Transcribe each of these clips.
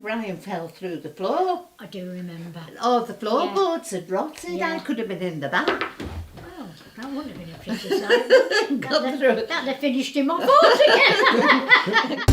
Ryan fell through the floor. I do remember. Oh, the floorboards had rotted. Yeah. I could have been in the back. Oh, that wouldn't have been a pretty sight. Got through. That'd have finished him off altogether.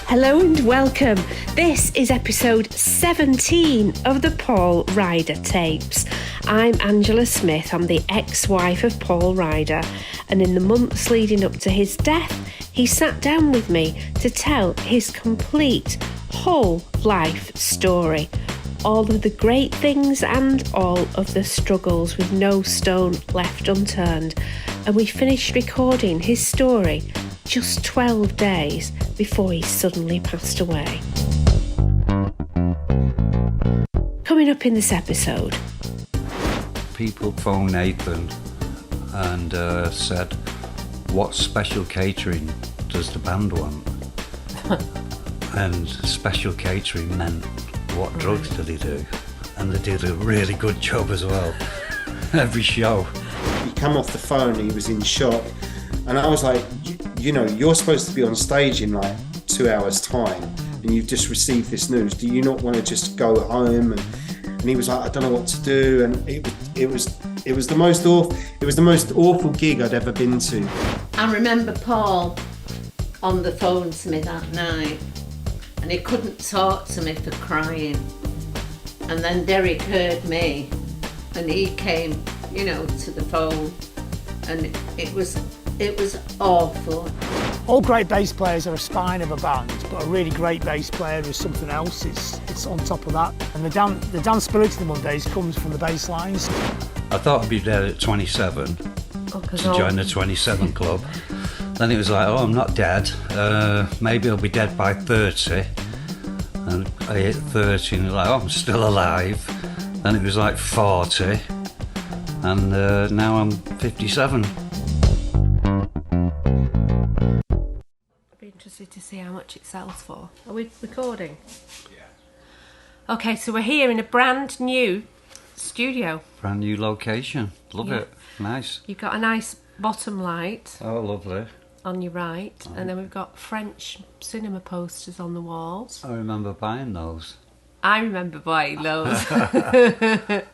Hello and welcome. This is episode 17 of the Paul Ryder Tapes. I'm Angela Smith. I'm the ex-wife of Paul Ryder, and in the months leading up to his death, he sat down with me to tell his complete whole life story. All of the great things and all of the struggles, with no stone left unturned. And we finished recording his story just 12 days before he suddenly passed away. Coming up in this episode. People phoned Nathan and said, what special catering does the band want? And special catering meant, what drugs did he do? And they did a really good job as well. Every show. He come off the phone, he was in shock, and I was like, you know, you're supposed to be on stage in like 2 hours time, and you've just received this news. Do you not want to just go home? And he was like, I don't know what to do. And it was the most awful gig I'd ever been to. I remember Paul on the phone to me that night, and he couldn't talk to me for crying. And then Derek heard me, and he came, you know, to the phone, and it was awful. All great bass players are a spine of a band, but a really great bass player is something else. It's on top of that. And the dance spirit of the Mondays comes from the bass lines. I thought I'd be dead at 27 to join the 27 club. Then it was like, oh, I'm not dead. Maybe I'll be dead by 30. And I hit 30 and like, oh, I'm still alive. Then it was like 40. And now I'm 57. I'd be interested to see how much it sells for. Are we recording? Yeah. Okay, so we're here in a brand new studio. Brand new location. Love Yeah. it. Nice. You've got a nice bottom light Oh, lovely. on your right, and then we've got French cinema posters on the walls. I remember buying those. I remember buying those. And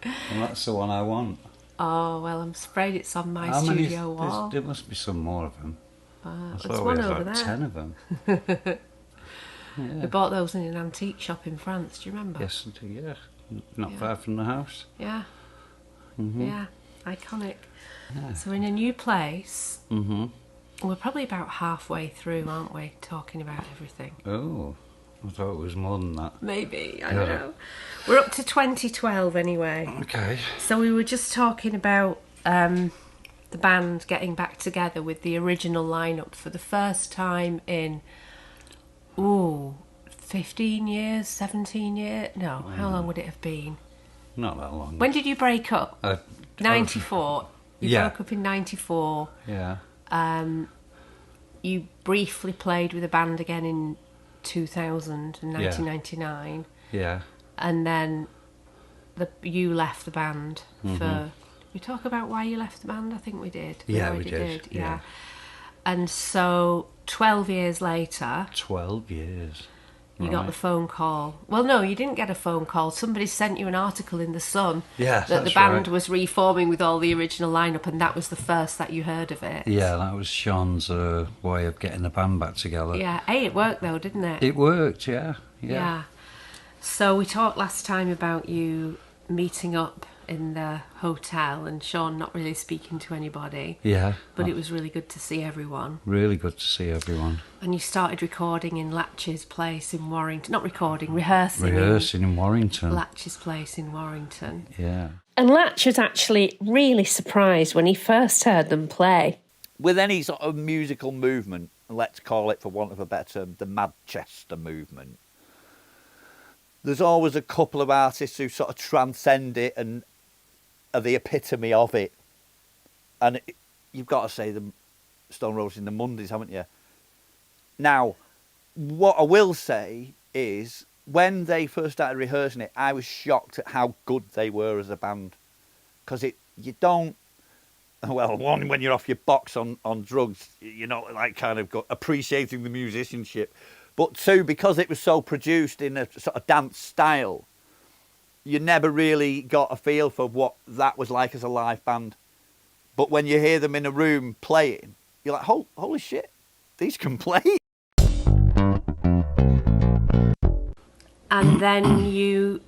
that's the one I want. Oh, well, I'm afraid it's on my How many? studio wall. There must be some more of them. I There's thought we one had over like there. 10 of them. We bought those in an antique shop in France, do you remember? Yes, yeah. Not Yeah. far from the house. Yeah. Mm-hmm. Yeah, iconic. Yeah. So we're in a new place. Mm-hmm. We're probably about halfway through, aren't we, talking about everything? Oh, I thought it was more than that. Maybe, I don't know. We're up to 2012 anyway. Okay. So we were just talking about the band getting back together with the original lineup for the first time in, 15 years, 17 years? No, how long would it have been? Not that long. When did you break up? 94. You Yeah. broke up in 94. Yeah. You briefly played with a band again in 2000 and 1999. Yeah. And then you left the band for... We talk about why you left the band? I think we did. Yeah, we already did, yeah. And so 12 years later, 12 years. you got the phone call. Well, no, you didn't get a phone call. Somebody sent you an article in The Sun Yeah, that the that's band right. was reforming with all the original lineup, and that was the first that you heard of it. Yeah, that was Shaun's way of getting the band back together. Yeah. Hey, it worked though, didn't it? It worked, yeah. Yeah. So we talked last time about you meeting up in the hotel and Shaun not really speaking to anybody. Yeah. But it was really good to see everyone. Really good to see everyone. And you started recording in Latch's place in Warrington. Not recording, rehearsing. Rehearsing in Warrington. Latch's place in Warrington. Yeah. And Latch was actually really surprised when he first heard them play. With any sort of musical movement, let's call it, for want of a better term, the Madchester movement, there's always a couple of artists who sort of transcend it and are the epitome of it. And you've got to say the Stone Roses and the Mondays, haven't you? Now, what I will say is, when they first started rehearsing it, I was shocked at how good they were as a band. Because you don't, well, one, when you're off your box on drugs, you're not like kind of appreciating the musicianship. But two, because it was so produced in a sort of dance style, you never really got a feel for what that was like as a live band. But when you hear them in a room playing, you're like, holy shit, these can play. And then you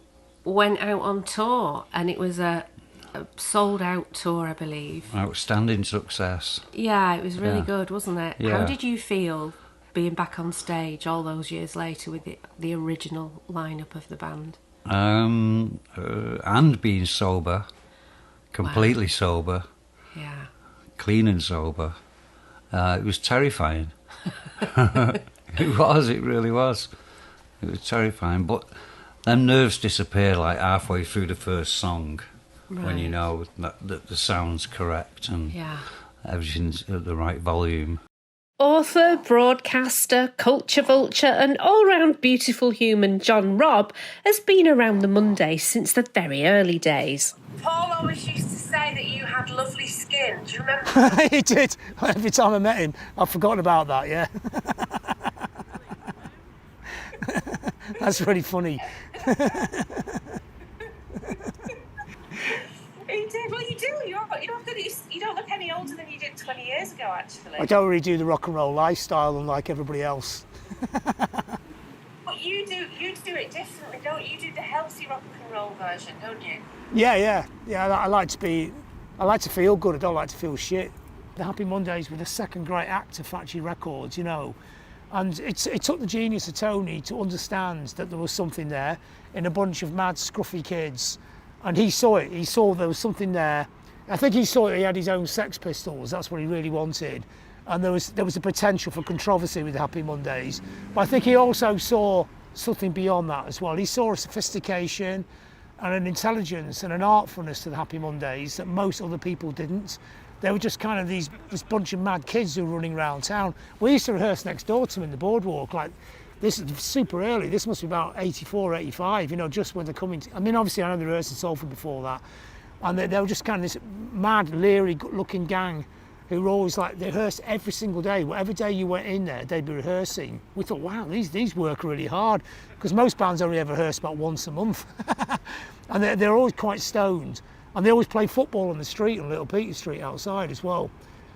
went out on tour, and it was a sold-out tour, I believe. Outstanding success. Yeah, it was really Yeah. good, wasn't it? Yeah. How did you feel being back on stage all those years later with the original lineup of the band? And being sober, completely sober, Yeah. clean and sober. It was terrifying. It really was. It was terrifying, but them nerves disappear like halfway through the first song, when you know that the sound's correct and everything's at the right volume. Author, broadcaster, culture vulture and all-round beautiful human John Robb has been around the Monday since the very early days. Paul always used to say that you had lovely skin. Do you remember? He did. Every time I met him, I've forgotten about that, yeah. That's really funny. You did. Well, you do. You don't look any older than you did 20 years ago, actually. I don't really do the rock and roll lifestyle unlike everybody else. But you do it differently, don't you? You do the healthy rock and roll version, don't you? Yeah. I like to feel good. I don't like to feel shit. The Happy Mondays were the second great act of Factory Records, you know. And it took the genius of Tony to understand that there was something there in a bunch of mad, scruffy kids. And he saw it. He saw there was something there. I think he saw he had his own Sex Pistols. That's what he really wanted. And there was a potential for controversy with the Happy Mondays. But I think he also saw something beyond that as well. He saw a sophistication and an intelligence and an artfulness to the Happy Mondays that most other people didn't. They were just kind of this bunch of mad kids who were running around town. We used to rehearse next door to them in the boardwalk, like, this is super early. This must be about 84, 85, you know, just when they're coming. I mean, obviously, I know they rehearsed in Salford before that. And they were just kind of this mad, leery looking gang who were always like, they rehearsed every single day. Whatever day you went in there, they'd be rehearsing. We thought, wow, these work really hard. Because most bands only ever rehearse about once a month. And they're always quite stoned. And they always play football on the street, on Little Peter Street outside as well.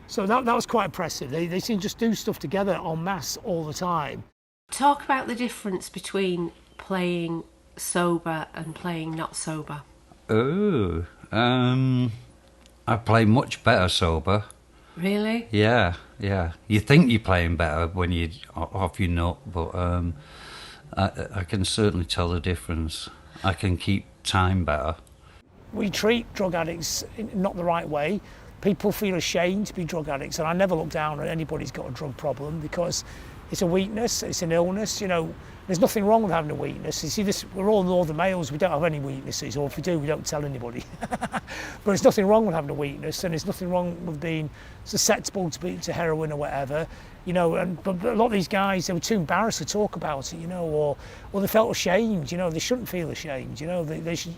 So that was quite impressive. They seem to just do stuff together en masse all the time. Talk about the difference between playing sober and playing not sober. Oh, I play much better sober. Really? Yeah. You think you're playing better when you're off your nut, but I can certainly tell the difference. I can keep time better. We treat drug addicts not the right way. People feel ashamed to be drug addicts, and I never look down on anybody who's got a drug problem because it's a weakness, it's an illness, you know. There's nothing wrong with having a weakness. You see, we're all northern males, we don't have any weaknesses, or if we do, we don't tell anybody. But there's nothing wrong with having a weakness, and there's nothing wrong with being susceptible to heroin or whatever, you know. But a lot of these guys, they were too embarrassed to talk about it, you know, or they felt ashamed, you know. They shouldn't feel ashamed, you know. They should.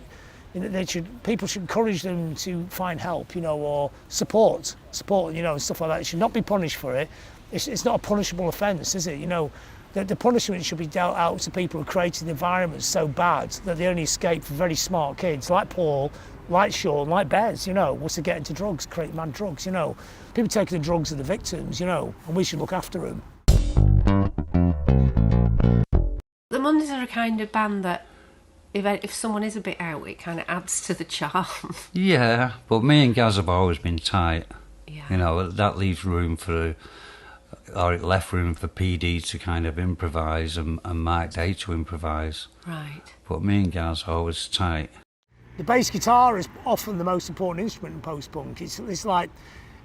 People should encourage them to find help, you know, or support, you know, and stuff like that. They should not be punished for it. It's not a punishable offence, is it? You know, the punishment should be dealt out to people who created the environment so bad that they only escape for very smart kids like Paul, like Shaun, like Bez, you know, was to get into drugs, create mad drugs, you know. People taking the drugs are the victims, you know, and we should look after them. The Mondays are a kind of band that if someone is a bit out, it kind of adds to the charm. Yeah, but me and Gaz have always been tight. Yeah. You know, that leaves room for, or it left room for PD to kind of improvise and Mike Day to improvise. Right. But me and Gaz are always tight. The bass guitar is often the most important instrument in post-punk. It's like,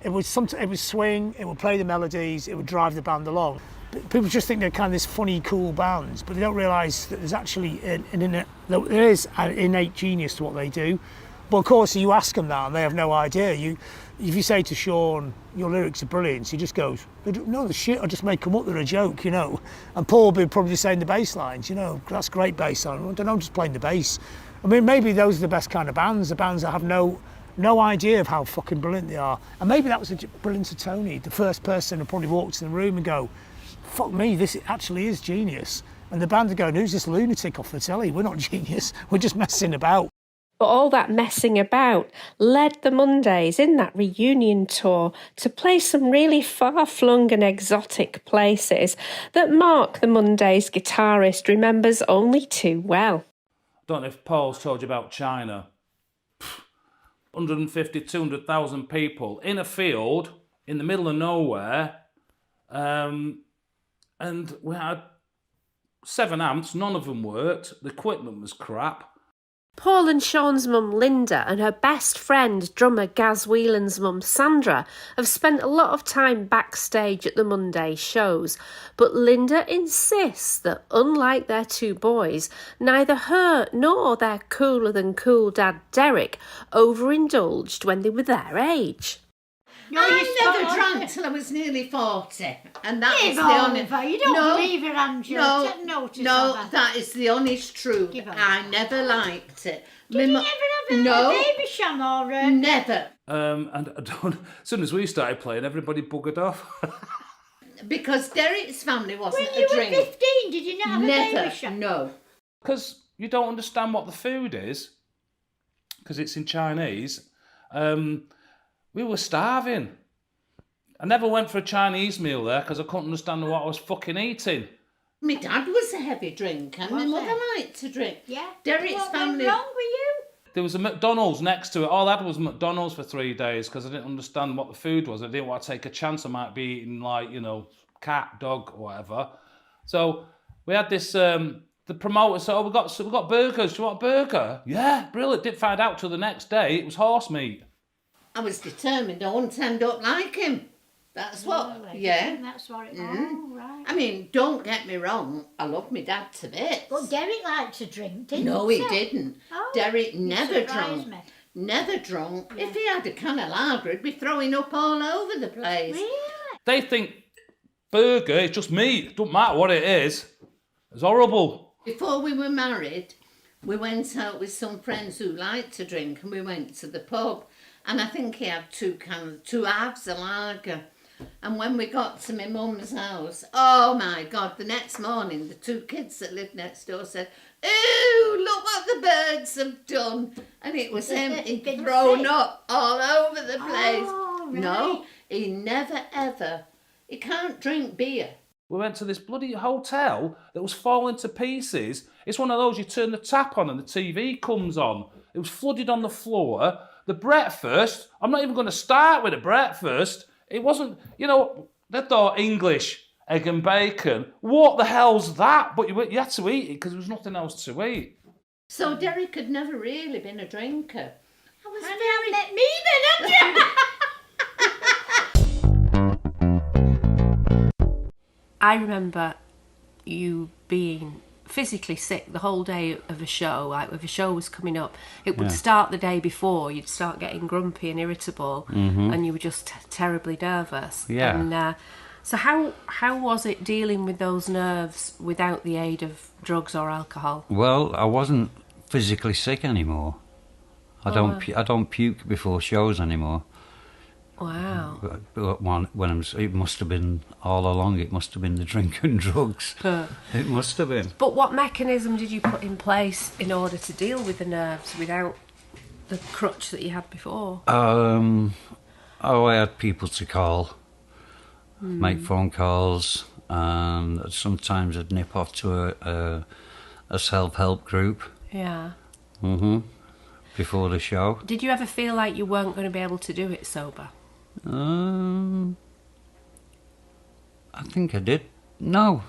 it would swing, it would play the melodies, it would drive the band along. People just think they're kind of this funny, cool bands, but they don't realise that there's actually there is an innate genius to what they do. But of course, you ask them that and they have no idea. If you say to Shaun, your lyrics are brilliant, he just goes, no, the shit, I just make them up, they're a joke, you know. And Paul will be probably saying the bass lines, you know, that's great bass line. I don't know, I'm just playing the bass. I mean, maybe those are the best kind of bands, the bands that have no idea of how fucking brilliant they are. And maybe that was the brilliance of Tony, the first person who probably walked in the room and go, fuck me, this actually is genius. And the band are going, who's this lunatic off the telly? We're not genius, we're just messing about. But all that messing about led the Mondays in that reunion tour to play some really far-flung and exotic places that Mark, the Mondays guitarist, remembers only too well. I don't know if Paul's told you about China. 150, 200,000 people in a field in the middle of nowhere, and we had 7 amps, none of them worked, the equipment was crap. Paul and Shaun's mum Linda and her best friend drummer Gaz Whelan's mum Sandra have spent a lot of time backstage at the Monday shows, but Linda insists that unlike their 2 boys, neither her nor their cooler than cool dad Derek overindulged when they were their age. No, I never drank till I was nearly 40, and that Give is the honest. over. You don't believe it, Angela. Take notice no, of her. that is the honest truth. Give over. I never liked it. Did you ever have a baby sham or a... Never. And I don't. As soon as we started playing, everybody buggered off. Because Derek's family wasn't When you a drink. were 15, did you not have a baby sham? No. Because you don't understand what the food is, because it's in Chinese. We were starving. I never went for a Chinese meal there because I couldn't understand what I was fucking eating. My dad was a heavy drinker and my mother liked to drink. Yeah. Derek's What family... went wrong with you? There was a McDonald's next to it. All I had was McDonald's for 3 days because I didn't understand what the food was. I didn't want to take a chance I might be eating, like, you know, cat, dog, or whatever. So we had this... the promoter said, we got burgers. Do you want a burger? Yeah, brilliant. Didn't find out till the next day. It was horse meat. I was determined I wouldn't end up like him. That's what, Really? yeah. That's what it... Oh, right. I mean, don't get me wrong, I love my dad to bits. But Derek liked to drink, didn't he? No, he didn't. Oh, Derek you never surprised drunk. me. Never drunk. If he had a can of lager, he'd be throwing up all over the place. Really? They think burger is just meat. Don't matter what it is. It's horrible. Before we were married, we went out with some friends who liked to drink and we went to the pub. And I think he had 2 halves of lager. And when we got to my mum's house, oh my God, the next morning, the 2 kids that lived next door said, ooh, look what the birds have done. And it was him, he'd Been thrown sick. up all over the place. Oh, right. No, he never ever, he can't drink beer. We went to this bloody hotel that was falling to pieces. It's one of those, you turn the tap on and the TV comes on. It was flooded on the floor. The breakfast, I'm not even going to start with the breakfast. It wasn't, you know, they thought English, egg and bacon. What the hell's that? But you had to eat it because there was nothing else to eat. So Derek had never really been a drinker. I was And met me then, haven't you? I remember you being physically sick the whole day of a show. Like if a show was coming up, it would start the day before. You'd start getting grumpy and irritable, and you were just terribly nervous. Yeah. And so how was it dealing with those nerves without the aid of drugs or alcohol? Well, I wasn't physically sick anymore. I don't puke before shows anymore. Wow. But it must have been all along. It must have been the drink and drugs. It must have been. But what mechanism did you put in place in order to deal with the nerves without the crutch that you had before? I had people to call, make phone calls, and sometimes I'd nip off to a self-help group. Yeah. Before the show. Did you ever feel like you weren't going to be able to do it sober? I think I did. No,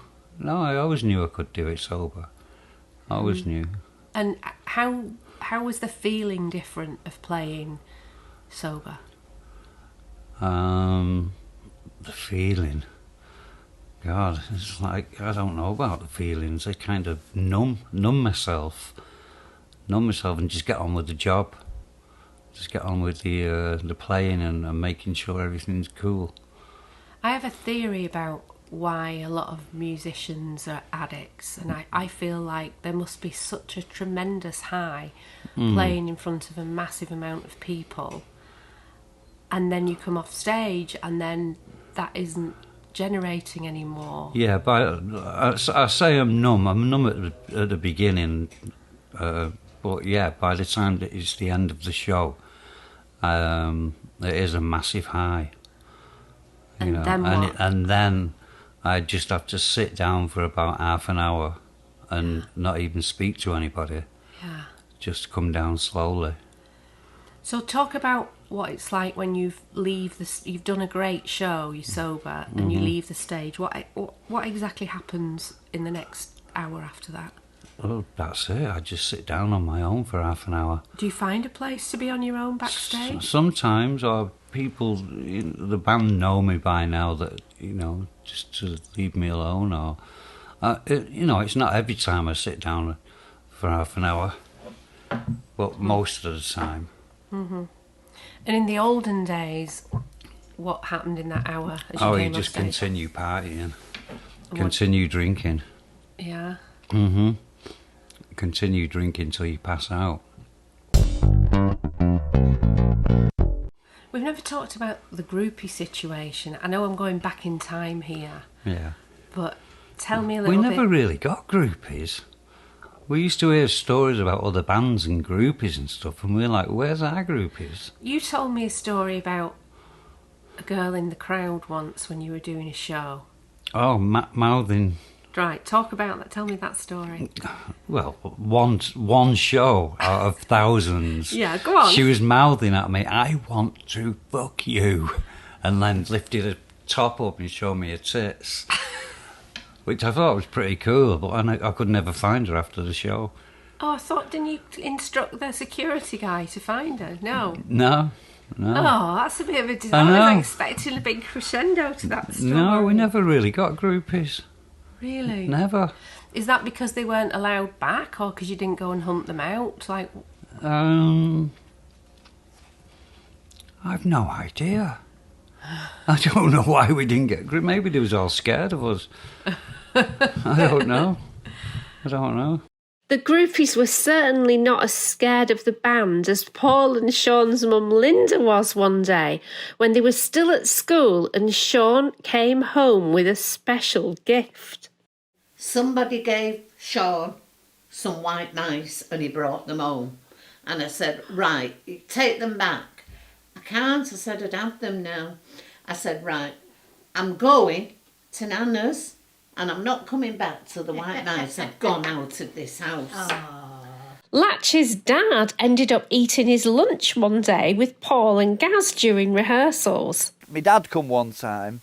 I always knew I could do it sober. I always knew. And how was the feeling different of playing sober? The feeling. God, it's like, I don't know about the feelings. I kind of numb myself and just get on with the job. just get on with the playing and making sure everything's cool. I have a theory about why a lot of musicians are addicts, and I feel like there must be such a tremendous high playing in front of a massive amount of people, and then you come off stage and then that isn't generating anymore. Yeah, I say I'm numb. I'm numb at the beginning, but yeah, by the time that it's the end of the show, it is a massive high. And then what? And then I just have to sit down for about half an hour and not even speak to anybody. Yeah. Just come down slowly. So talk about what it's like when you've done a great show, you're sober, and you leave the stage. What exactly happens in the next hour after that? Oh, that's it. I just sit down on my own for half an hour. Do you find a place to be on your own backstage? Sometimes, or people, the band know me by now that, just to leave me alone, or, it's not every time I sit down for half an hour, but most of the time. Mm-hmm. And in the olden days, what happened in that hour as you came you just off stage? continue partying, continue drinking. Yeah. Mm-hmm. Continue drinking till you pass out. We've never talked about the groupie situation. I know I'm going back in time here. Yeah. But tell me a little bit. We never really got groupies. We used to hear stories about other bands and groupies and stuff, and we were like, where's our groupies? You told me a story about a girl in the crowd once when you were doing a show. Oh, mouthing. Right, talk about that. Tell me that story. Well, one show out of thousands. Yeah, go on. She was mouthing at me, I want to fuck you. And then lifted her top up and showed me her tits. Which I thought was pretty cool, but I could never find her after the show. Oh, I thought, didn't you instruct the security guy to find her? No. No. Oh, that's a bit of a disaster. I was expecting a big crescendo to that story. No, we never really got groupies. Really? Never. Is that because they weren't allowed back, or because you didn't go and hunt them out? I've no idea. I don't know why we didn't get groupies. Maybe they was all scared of us. I don't know. The groupies were certainly not as scared of the band as Paul and Shaun's mum Linda was one day when they were still at school and Shaun came home with a special gift. Somebody gave Shaun some white mice and he brought them home. And I said, right, take them back. I can't. I said, I'd have them now. I said, right, I'm going to Nana's and I'm not coming back till the white mice have gone out of this house. Aww. Latch's dad ended up eating his lunch one day with Paul and Gaz during rehearsals. My dad come one time,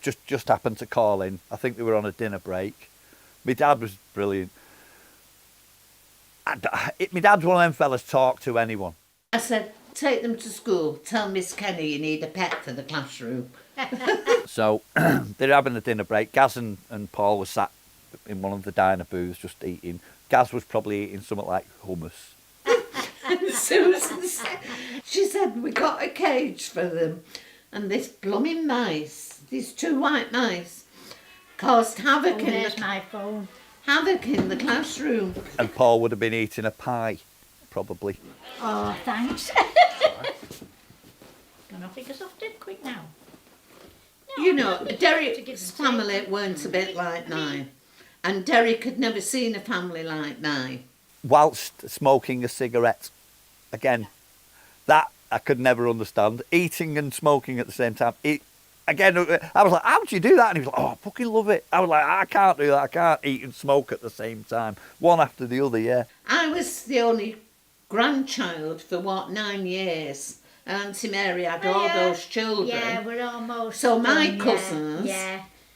just happened to call in. I think they were on a dinner break. My dad was brilliant. My dad's one of them fellas talk to anyone. I said, take them to school. Tell Miss Kenny you need a pet for the classroom. So they're having a dinner break. Gaz and Paul were sat in one of the diner booths just eating. Gaz was probably eating something like hummus. And Susan said, she said, we got a cage for them. And this blooming mice, these two white mice, caused havoc My phone. havoc in the classroom. And Paul would have been eating a pie, probably. Oh, thanks. Gonna pick us off dead quick now. You know, Derek's family weren't a bit like mine. And Derek had never seen a family like mine. Whilst smoking a cigarette, again, that I could never understand. Eating and smoking at the same time. Again, I was like, how do you do that? And he was like, oh, I fucking love it. I was like, I can't do that. I can't eat and smoke at the same time. One after the other, yeah. I was the only grandchild for, 9 years. Auntie Mary had all those children. Yeah, we're almost. So my done, cousins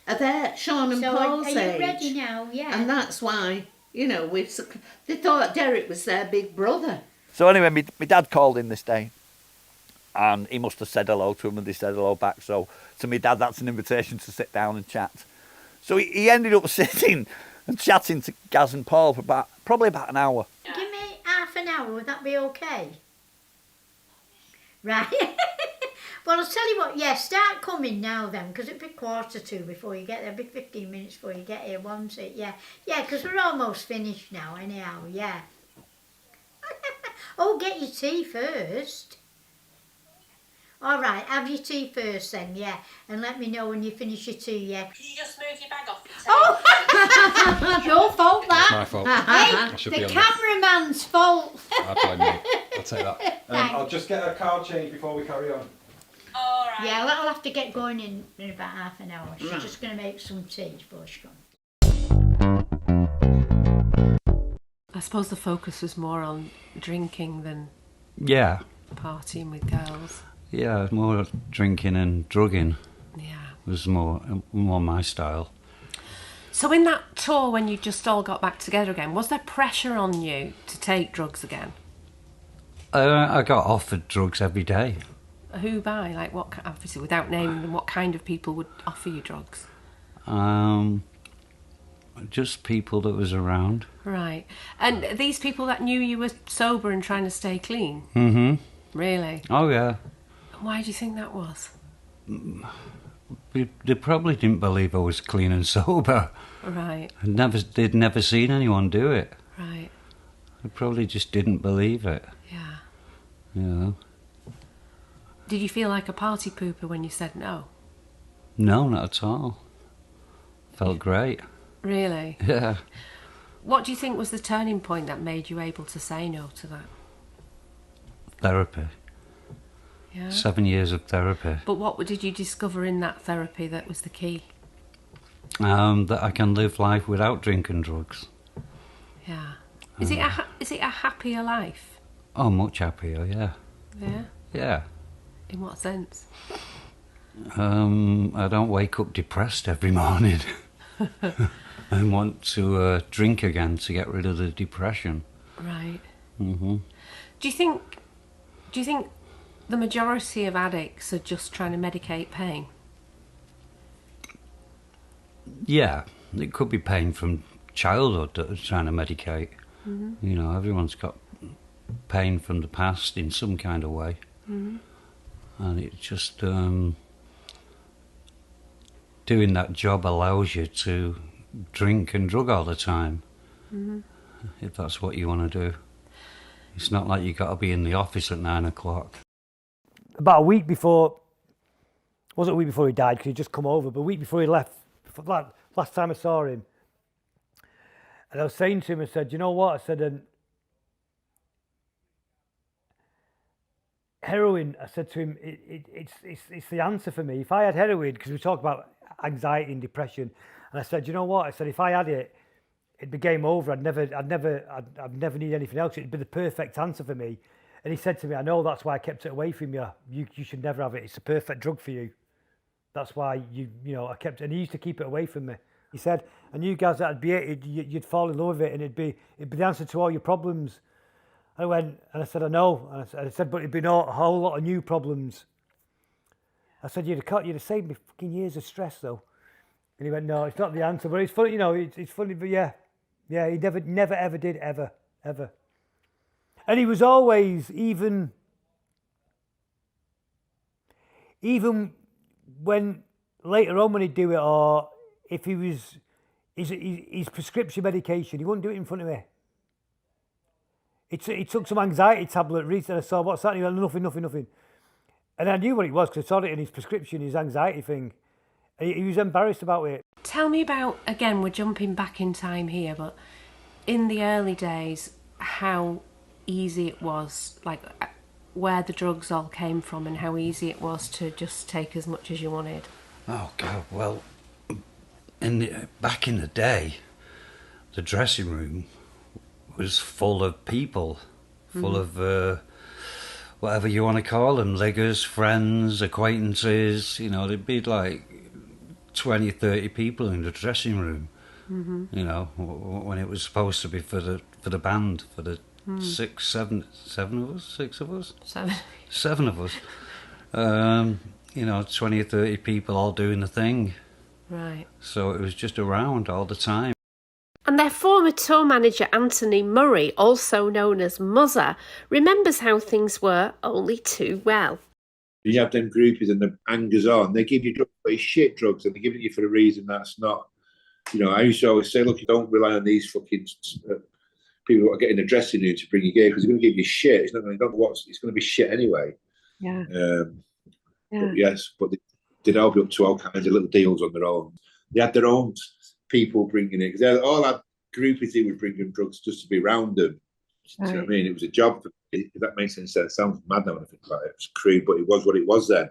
are there, Shaun and Paul's are you age. ready now? Yeah. And that's why, they thought Derek was their big brother. So anyway, my dad called in this day. And he must have said hello to him and they said hello back. So to my dad, that's an invitation to sit down and chat. So he ended up sitting and chatting to Gaz and Paul for probably about an hour. Give me half an hour, would that be okay? Right. Well, I'll tell you what, yeah, start coming now then, because it'll be 1:45 before you get there. It'll be 15 minutes before you get here, won't it? Yeah, yeah, because we're almost finished now, anyhow, yeah. Oh, get your tea first. All right, have your tea first then, yeah, and let me know when you finish your tea, yeah. Can you just move your bag off your table? Oh, it's your fault, that. My fault. Hey, the cameraman's fault. I blame me. I'll take that. Thanks. I'll just get a card change before we carry on. All right. Yeah, I'll have to get going in about half an hour. She's just going to make some tea before she comes. I suppose the focus was more on drinking than Yeah, partying with girls. yeah, more drinking and drugging Yeah. was more my style. So in that tour, when you just all got back together again, was there pressure on you to take drugs again? I got offered drugs every day. Who by? Like what? Obviously, without naming them, what kind of people would offer you drugs? Just people that was around. Right. And these people that knew you were sober and trying to stay clean? Mm-hmm. Really? Oh, yeah. Why do you think that was? They probably didn't believe I was clean and sober. Right. They'd never seen anyone do it. Right. They probably just didn't believe it. Yeah. You know? Did you feel like a party pooper when you said no? No, not at all. Felt great. Really? Yeah. What do you think was the turning point that made you able to say no to that? Therapy. Yeah. 7 years of therapy. But what did you discover in that therapy that was the key? That I can live life without drinking drugs. Yeah. Is it a happier life? Oh, much happier, yeah. Yeah. Yeah. In what sense? I don't wake up depressed every morning. I want to drink again to get rid of the depression. Right. Mm-hmm. Do you think the majority of addicts are just trying to medicate pain? Yeah, it could be pain from childhood that is trying to medicate. Mm-hmm. You know, everyone's got pain from the past in some kind of way. Mm-hmm. And it just doing that job allows you to drink and drug all the time. Mm-hmm. If that's what you want to do. It's not like you got to be in the office at 9 o'clock. About a week before, wasn't a week before he died because he'd just come over, but a week before he left, last time I saw him, and I was saying to him, I said, you know what? I said, heroin, I said to him, it's the answer for me. If I had heroin, because we talk about anxiety and depression, and I said, you know what? I said, if I had it, it'd be game over. I'd never need anything else. It'd be the perfect answer for me. And he said to me, I know, that's why I kept it away from you. You should never have it. It's a perfect drug for you. That's why I kept it. And he used to keep it away from me. He said, and you guys, that'd be it. You'd fall in love with it, and it'd be the answer to all your problems. I went, and I said, I know. And I said, but it'd be a whole lot of new problems. I said, you'd have saved me fucking years of stress, though. And he went, no, it's not the answer. But it's funny, it's funny, but yeah. Yeah, he never ever did, ever. And he was always, even when later on when he'd do it, or if he was his prescription medication, he wouldn't do it in front of me. He took some anxiety tablet recently. I saw, what's that? And he went, nothing. And I knew what it was because I saw it in his prescription, his anxiety thing. And he was embarrassed about it. Tell me about, again, we're jumping back in time here, but in the early days, how easy it was, like where the drugs all came from and how easy it was to just take as much as you wanted. Oh, God, well, back in the day, the dressing room was full of people, full of whatever you want to call them, liggers, friends, acquaintances. You know, there'd be like 20, 30 people in the dressing room. Mm-hmm. You know, when it was supposed to be for the band, for the seven of us. You know, 20 or 30 people all doing the thing. Right. So it was just around all the time. And And their former tour manager, Anthony Murray, also known as Muzzer, remembers how things were only too well. You have them groupies and the angers on. They give you drugs, but it's shit drugs, and they're giving it you for a reason that's not. You know, I used to always say, look, you don't rely on these fucking people who are getting a dressing room to bring you gear because they're going to give you shit. It's not going to it's going to be shit anyway. Yeah. But yes, but they'd all be up to all kinds of little deals on their own. They had their own people bringing it because they all had groupies who would bring them drugs just to be around them. Right. You know what I mean? It was a job. If that makes any sense. It sounds mad now when I think about it. It was crude, but it was what it was then.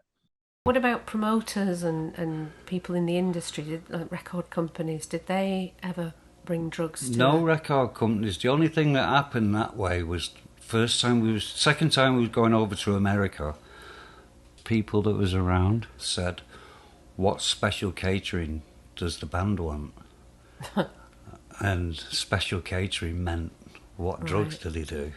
What about promoters and people in the industry, like record companies? Did they ever bring drugs to No record companies. The only thing that happened that way was second time we was going over to America, people that was around said, what special catering does the band want? And special catering meant, what drugs did he do?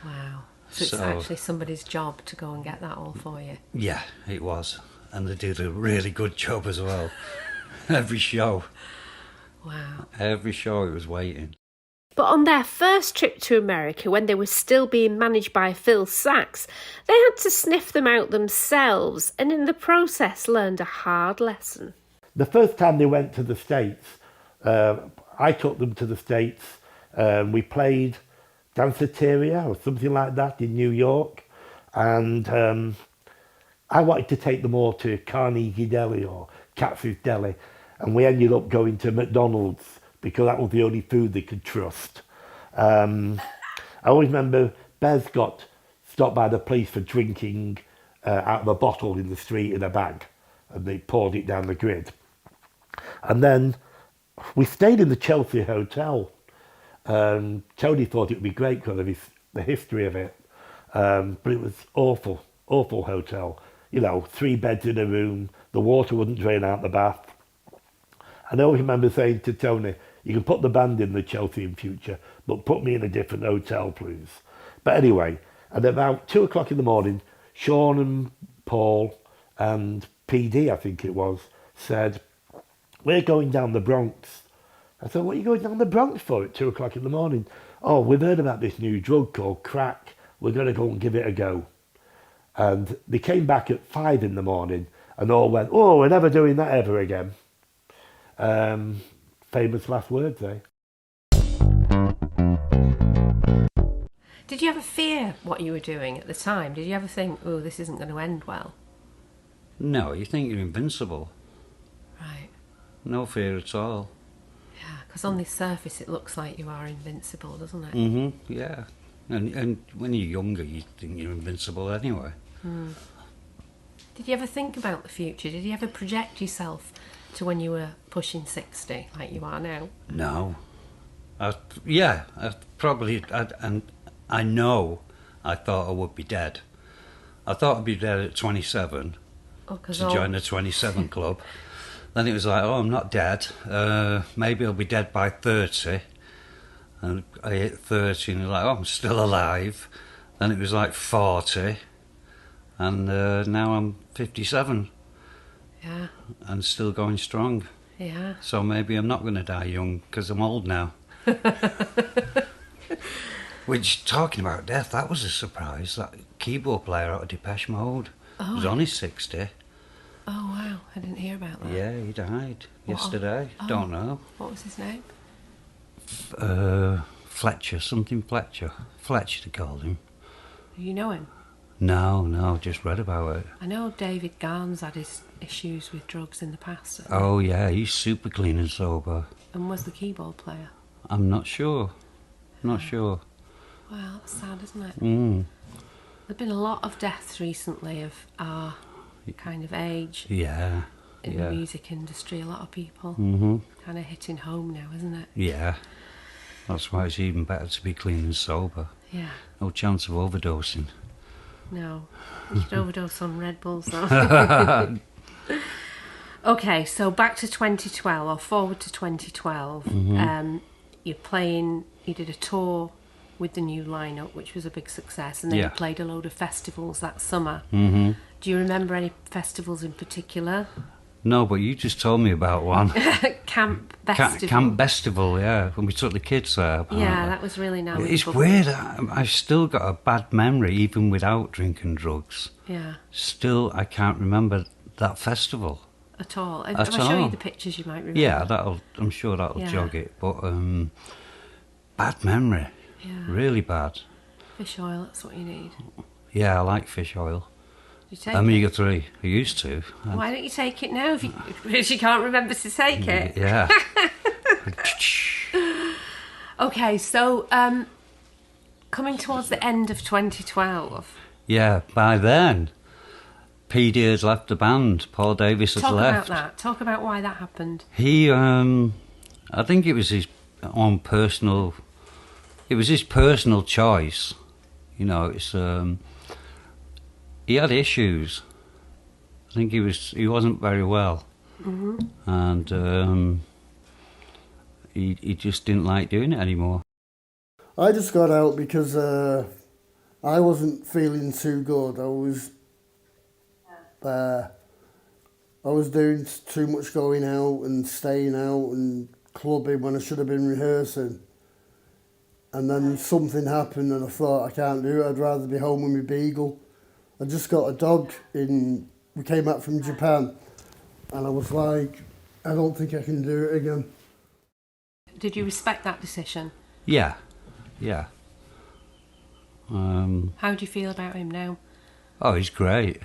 Wow. So it's actually somebody's job to go and get that all for you? Yeah, it was. And they did a really good job as well. Every show. Wow. Every show it was waiting. But on their first trip to America, when they were still being managed by Phil Sachs, they had to sniff them out themselves and in the process learned a hard lesson. The first time they went to the States, I took them to the States. We played Danceteria or something like that in New York, and I wanted to take them all to Carnegie Deli or Katz's Deli, and we ended up going to McDonald's because that was the only food they could trust. I always remember Bez got stopped by the police for drinking out of a bottle in the street in a bag, and they poured it down the grid. And then we stayed in the Chelsea Hotel. Tony thought it would be great because of the history of it, but it was awful hotel. You know, 3 beds in a room, the water wouldn't drain out the bath. And I always remember saying to Tony, you can put the band in the Chelsea in future, but put me in a different hotel, please. But anyway, at about 2 o'clock in the morning, Shaun and Paul and PD, I think it was, said, we're going down the Bronx. I said, what are you going down the Bronx for at 2 o'clock in the morning? Oh, we've heard about this new drug called crack. We're going to go and give it a go. And they came back at 5 in the morning and all went, oh, we're never doing that ever again. Famous last words, eh? Did you ever fear what you were doing at the time? Did you ever think, oh, this isn't going to end well? No, you think you're invincible. Right. No fear at all. Yeah, because on the surface it looks like you are invincible, doesn't it? Mm-hmm, yeah. And when you're younger, you think you're invincible anyway. Mm. Did you ever think about the future? Did you ever project yourself to when you were pushing 60, like you are now? No. I know I thought I would be dead. I thought I'd be dead at 27 to join the 27 club. Then it was like, oh, I'm not dead. Maybe I'll be dead by 30. And I hit 30 and like, oh, I'm still alive. Then it was like 40. And now I'm 57. Yeah. And still going strong. Yeah. So maybe I'm not going to die young because I'm old now. Which, talking about death, that was a surprise. That keyboard player out of Depeche Mode was only 60. Oh, wow. I didn't hear about that. Yeah, he died yesterday. Don't know. What was his name? Fletcher, something Fletcher. Fletcher, they called him. Do you know him? No, just read about it. I know David Garn's had his issues with drugs in the past. Oh, yeah, he's super clean and sober. And was the keyboard player? I'm not sure. Not sure. Well, that's sad, isn't it? Mm. There've been a lot of deaths recently of our kind of age. Yeah. In the music industry, a lot of people kind of hitting home now, isn't it? Yeah. That's why it's even better to be clean and sober. Yeah. No chance of overdosing. No. You should overdose on Red Bulls, though. Okay, so back to 2012, or forward to 2012. You did a tour with the new lineup, which was a big success, and then you played a load of festivals that summer. Do you remember any festivals in particular? No, but you just told me about one. Camp Festival. Camp Festival, yeah, when we took the kids there. Apparently. Yeah, that was really nice. It's weird. I've still got a bad memory, even without drinking drugs. Yeah. Still, I can't remember that festival. At all. If I show you the pictures, you might remember. Yeah, I'm sure that'll jog it. But bad memory. Yeah. Really bad. Fish oil, that's what you need. Yeah, I like fish oil. You take Omega-3. I used to. Why don't you take it now if you can't remember to take it? Yeah. Okay, so coming towards the end of 2012. Yeah, by then, PD had left the band. Paul Davis had left. Talk about that. Talk about why that happened. He, I think it was his own personal. It was his personal choice. You know, it's. He had issues. I think he wasn't very well, and he just didn't like doing it anymore. I just got out because I wasn't feeling too good. I was doing too much going out and staying out and clubbing when I should have been rehearsing. And then something happened and I thought, I can't do it. I'd rather be home with my beagle. I just got a dog we came back from Japan, and I was like, I don't think I can do it again. Did you respect that decision? Yeah. How do you feel about him now? Oh, he's great.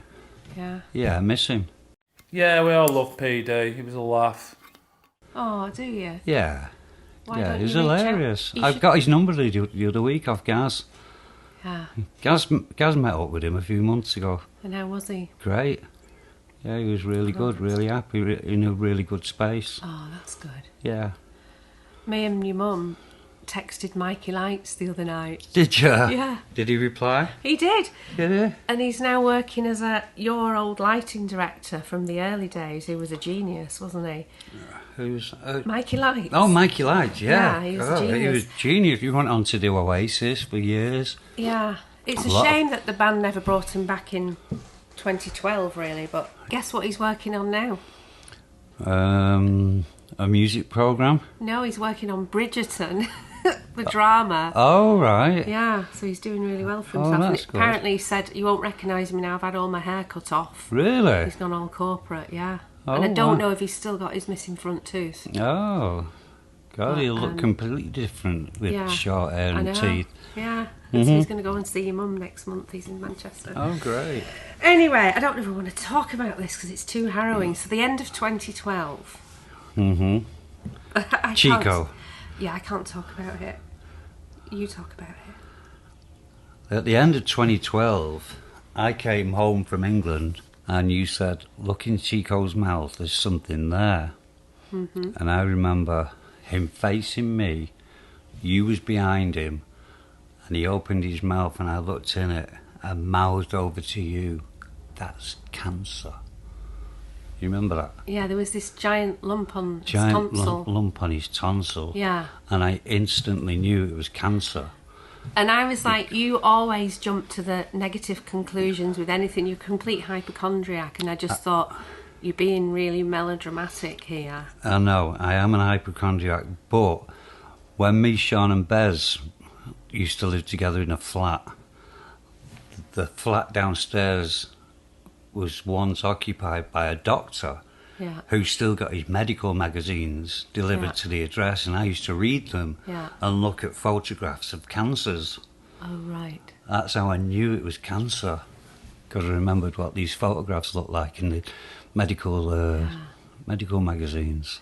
Yeah. Yeah, I miss him. Yeah, we all love PD. He was a laugh. Oh, do you? Yeah. Why He's hilarious. I got his number the other week off Gaz. Yeah. Gaz met up with him a few months ago. And how was he? Great. Yeah, he was really good, really happy, in a really good space. Oh, that's good. Yeah. Me and your mum texted Mikey Lights the other night. Did you? Yeah. Did he reply? He did. Did he? And he's now working as your old lighting director from the early days. He was a genius, wasn't he? Who's Mikey Lights. Oh, Mikey Lights, yeah. Yeah, he was a genius. He was genius. He went on to do Oasis for years. Yeah. It's a shame that the band never brought him back in 2012, really. But guess what he's working on now? A music programme? No, he's working on Bridgerton, the drama. Oh, right. Yeah, so he's doing really well for himself. That's and apparently he said, you won't recognise me now, I've had all my hair cut off. Really? He's gone all corporate, yeah. Oh, and I don't know if he's still got his missing front tooth. Oh, God, he'll look completely different with short hair and teeth. Yeah, so he's going to go and see your mum next month. He's in Madchester. Oh, great. Anyway, I don't even want to talk about this because it's too harrowing. So the end of 2012. Chico. I can't talk about it. You talk about it. At the end of 2012, I came home from England and you said, look in Chico's mouth, there's something there. And I remember him facing me, you was behind him, and he opened his mouth and I looked in it and mouthed over to you, that's cancer. You remember that? Yeah, there was this giant lump on his tonsil. Lump on his tonsil. Yeah. And I instantly knew it was cancer. And I was like, you always jump to the negative conclusions with anything. You're a complete hypochondriac. And I just thought, you're being really melodramatic here. I know, I am an hypochondriac. But when me, Shaun and Bez used to live together in a flat, the flat downstairs was once occupied by a doctor who still got his medical magazines delivered to the address, and I used to read them and look at photographs of cancers. Oh, right. That's how I knew it was cancer, because I remembered what these photographs looked like in the medical magazines.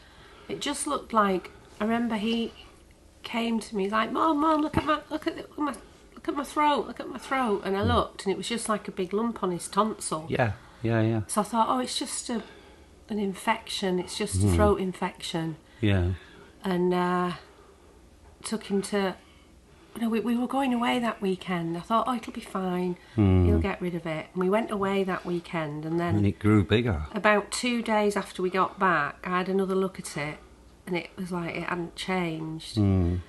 It just looked like, I remember he came to me like, Mom, look at my throat, and I looked, and it was just like a big lump on his tonsil. Yeah. So I thought, oh, it's just an infection. It's just a throat infection. Yeah. And took him to. We were going away that weekend. I thought, oh, it'll be fine. He'll get rid of it. And we went away that weekend, and then. And it grew bigger. About 2 days after we got back, I had another look at it, and it was like it hadn't changed. And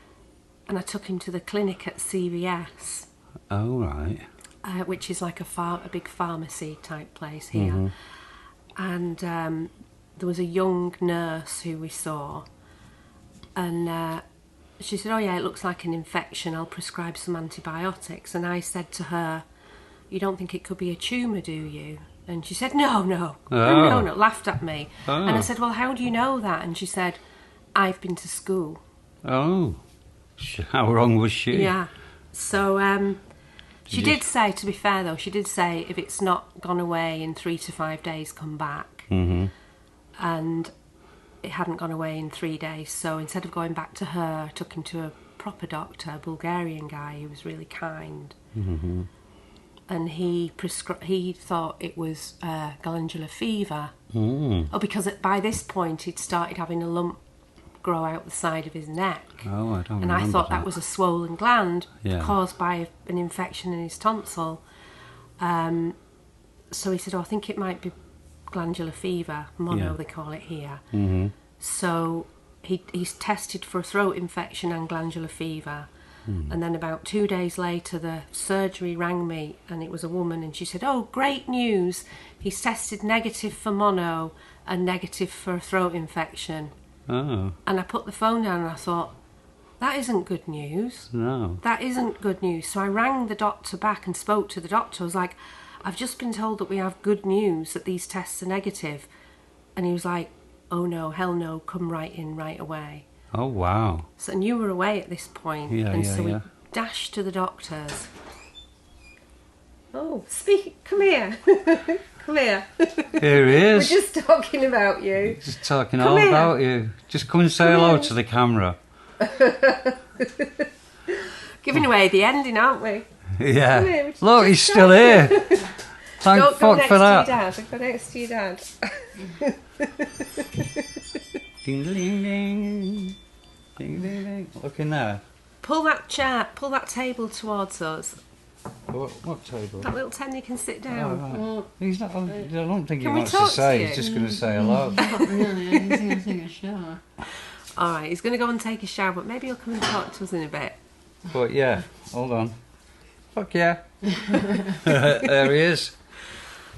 I took him to the clinic at CVS. Oh, right. Which is like a big pharmacy type place here. And there was a young nurse who we saw, and she said, "Oh yeah, it looks like an infection. I'll prescribe some antibiotics." And I said to her, "You don't think it could be a tumour, do you?" And she said, no, laughed at me. And I said, "Well, how do you know that?" And she said, "I've been to school." Oh, how wrong was she? Yeah. So she did say, to be fair though, she did say if it's not gone away in 3 to 5 days, come back. Mm-hmm. And it hadn't gone away in 3 days. So instead of going back to her, I took him to a proper doctor, a Bulgarian guy who was really kind. Mm-hmm. And he thought it was glandular fever. Mm. Oh, because by this point he'd started having a lump grow out the side of his neck. Oh, I don't And I thought that was a swollen gland caused by an infection in his tonsil. So he said, "Oh, I think it might be glandular fever, mono they call it here." Mm-hmm. So he's tested for a throat infection and glandular fever. And then about 2 days later, the surgery rang me, and it was a woman, and she said, "Oh, great news. He's tested negative for mono and negative for a throat infection." Oh. And I put the phone down and I thought, that isn't good news. No. That isn't good news. So I rang the doctor back and spoke to the doctor. I was like, "I've just been told that we have good news, that these tests are negative." And he was like, "Oh no, hell no, come right in right away." Oh, wow. So, and you were away at this point. Yeah, and yeah, so we yeah. dashed to the doctors. Oh, come here. Come here. Here he is. We're just talking about you. Just talking Come all here. about you. Just come and say hello to the camera. Giving away the ending, aren't we? Yeah. Come here, Look, he's still here. Thank Don't go fuck next for that. to your dad. Go next to your dad. Ding, ding, ding. Ding, ding, ding. Look in there. Pull that table towards us. What table? That little tent you can sit Oh, down. right. He's not. I don't think he Can we wants to talk say. to He's you? just going to say hello. Not really, I'm just going to take a shower. All right, he's going to go and take a shower, but maybe he'll come and talk to us in a bit. But yeah, hold on. Fuck yeah. There he is.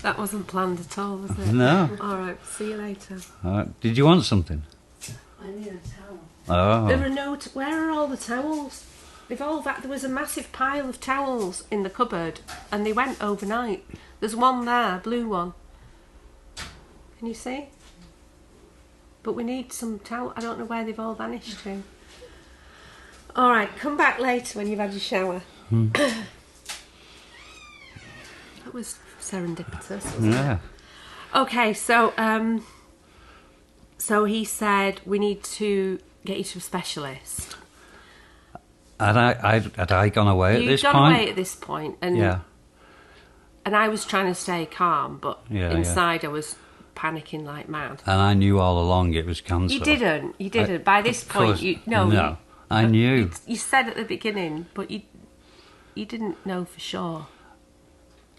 That wasn't planned at all, was it? No. All right, see you later. Did you want something? I need a towel. Oh. There are no. Where are all the towels? They've all that. There was a massive pile of towels in the cupboard, and they went overnight. There's one there, blue one. Can you see? But we need some towel. I don't know where they've all vanished to. All right, come back later when you've had your shower. That was serendipitous, wasn't it? Okay, so he said we need to get you to a specialist. Had I gone away at this point? You'd gone away at this point, and yeah. And I was trying to stay calm, but Yeah, inside I was panicking like mad. And I knew all along it was cancer. You didn't. By this point, I knew. You said at the beginning, but you didn't know for sure.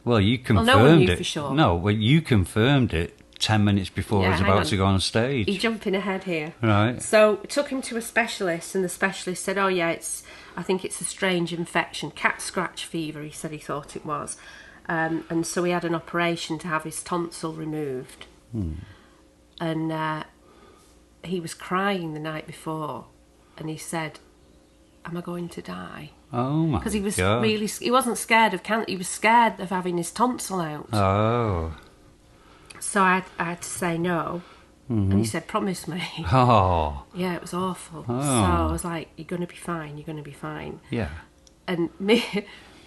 Well, you confirmed no one knew it. for sure. No, well, you confirmed it 10 minutes before I was hang about on. to go on stage. You're jumping ahead here. Right. So I took him to a specialist, and the specialist said, "Oh yeah, I think it's a strange infection, cat scratch fever." He said he thought it was, and so he had an operation to have his tonsil removed. And he was crying the night before, and he said, "Am I going to die?" Oh my God. Because he was he wasn't scared of cancer, he was scared of having his tonsil out. Oh. So I had to say no. And he said, "Promise me." Oh. Yeah, it was awful. Oh. So I was like, "You're going to be fine, you're going to be fine." Yeah. And me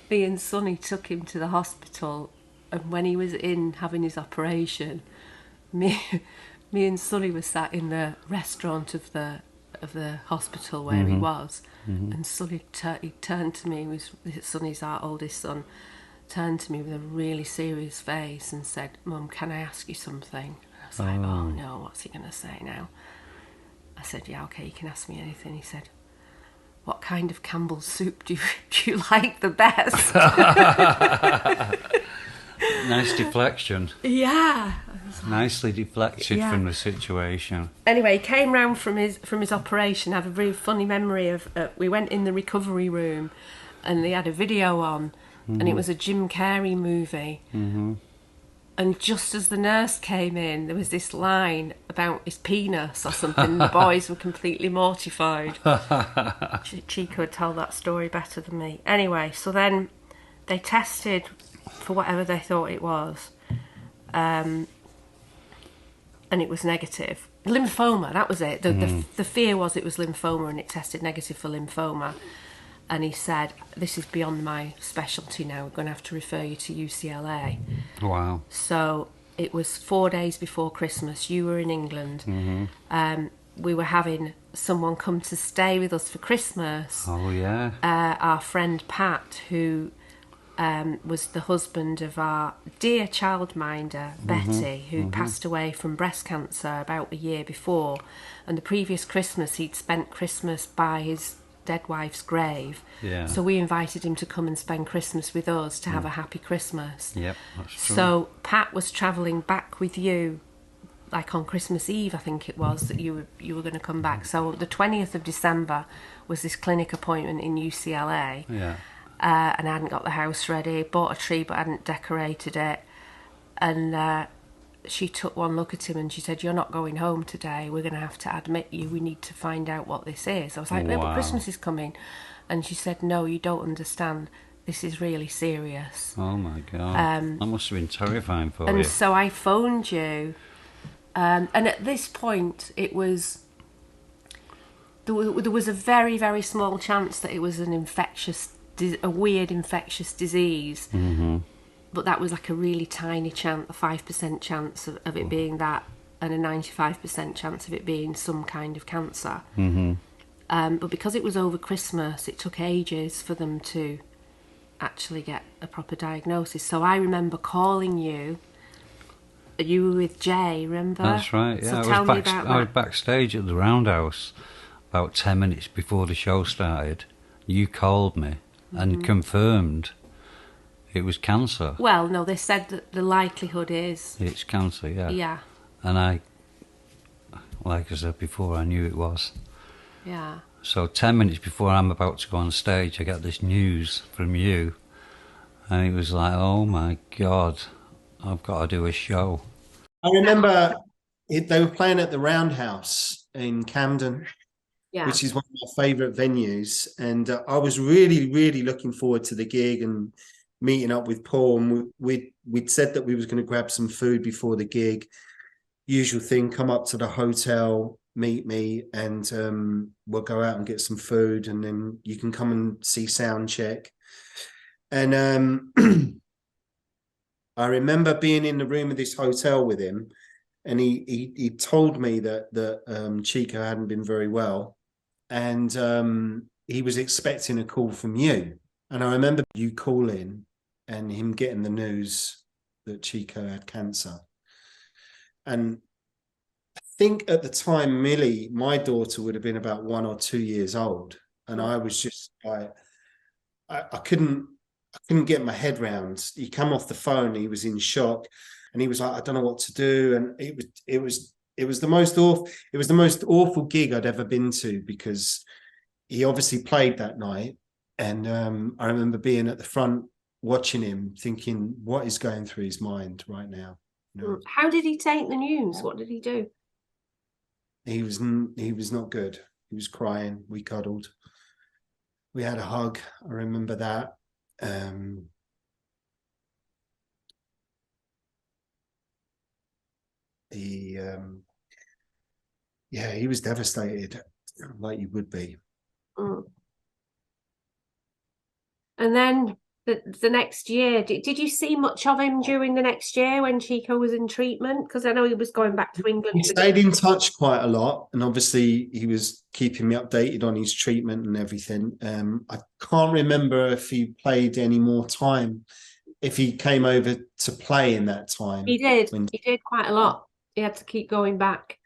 and Sonny took him to the hospital, and when he was in having his operation, me and Sonny were sat in the restaurant of the hospital where he was, and Sonny he turned to me. Sonny's our oldest son. Turned to me with a really serious face and said, "Mum, can I ask you something?" I was like, "Oh no, what's he going to say now?" I said, "Yeah, okay, you can ask me anything." He said, "What kind of Campbell's soup do you like the best?" Nice deflection. Yeah. Nicely deflected from the situation. Anyway, he came round from his operation. I have a really funny memory of we went in the recovery room, and they had a video on, and it was a Jim Carrey movie. And just as the nurse came in, there was this line about his penis or something. The boys were completely mortified. Chico would tell that story better than me. Anyway, so then they tested for whatever they thought it was. And it was negative. Lymphoma, that was it. The fear was it was lymphoma, and it tested negative for lymphoma. And he said, this is beyond my specialty now. We're going to have to refer you to UCLA. Wow. So it was 4 days before Christmas. You were in England. We were having someone come to stay with us for Christmas. Oh, yeah. Our friend Pat, who was the husband of our dear childminder, Betty, who passed away from breast cancer about a year before. And the previous Christmas, he'd spent Christmas by his dead wife's grave. Yeah. So we invited him to come and spend Christmas with us to have a happy Christmas. Yep, that's true. So Pat was travelling back with you, like on Christmas Eve, I think it was, that you were going to come back. So the 20th of December was this clinic appointment in UCLA. Yeah. And I hadn't got the house ready, bought a tree but hadn't decorated it. And she took one look at him and she said, "You're not going home today. We're going to have to admit you. We need to find out what this is." I was like, "No, but Christmas is coming." And she said, "No, you don't understand. This is really serious." Oh my God. That must have been terrifying for you. And so I phoned you. And at this point, it was... There was a very, very small chance that it was a weird infectious disease. But that was like a really tiny chance, a 5% chance of it being that, and a 95% chance of it being some kind of cancer. But because it was over Christmas, it took ages for them to actually get a proper diagnosis. So I remember calling you. You were with Jay, remember? That's right, yeah. So tell me about that. I was backstage at the Roundhouse about 10 minutes before the show started. You called me and confirmed it was cancer. Well, no, they said that the likelihood is... It's cancer, yeah. Yeah. And I, like I said before, I knew it was. Yeah. So 10 minutes before I'm about to go on stage, I got this news from you. And it was like, oh my God, I've got to do a show. I remember they were playing at the Roundhouse in Camden, which is one of my favourite venues. And I was really, really looking forward to the gig and meeting up with Paul. And we'd said that we was going to grab some food before the gig. Usual thing, come up to the hotel, meet me, and we'll go out and get some food, and then you can come and see sound check. And I remember being in the room of this hotel with him, and he told me that Chico hadn't been very well, and he was expecting a call from you. And I remember you calling and him getting the news that Chico had cancer. And I think at the time, Millie, my daughter, would have been about 1 or 2 years old. And I was just like, I couldn't get my head round. He come off the phone, he was in shock, and he was like, I don't know what to do. And it was the most awful gig I'd ever been to, because he obviously played that night. And I remember being at the front watching him, thinking, what is going through his mind right now? You know? How did he take the news? What did he do? He was not good. He was crying. We cuddled. We had a hug. I remember that. He was devastated, like you would be. And then the next year, did you see much of him during the next year when Chico was in treatment? Because I know he was going back to England. He stayed in touch quite a lot, and obviously he was keeping me updated on his treatment and everything. I can't remember if he played any more time, if he came over to play in that time. He did. He did quite a lot. He had to keep going back.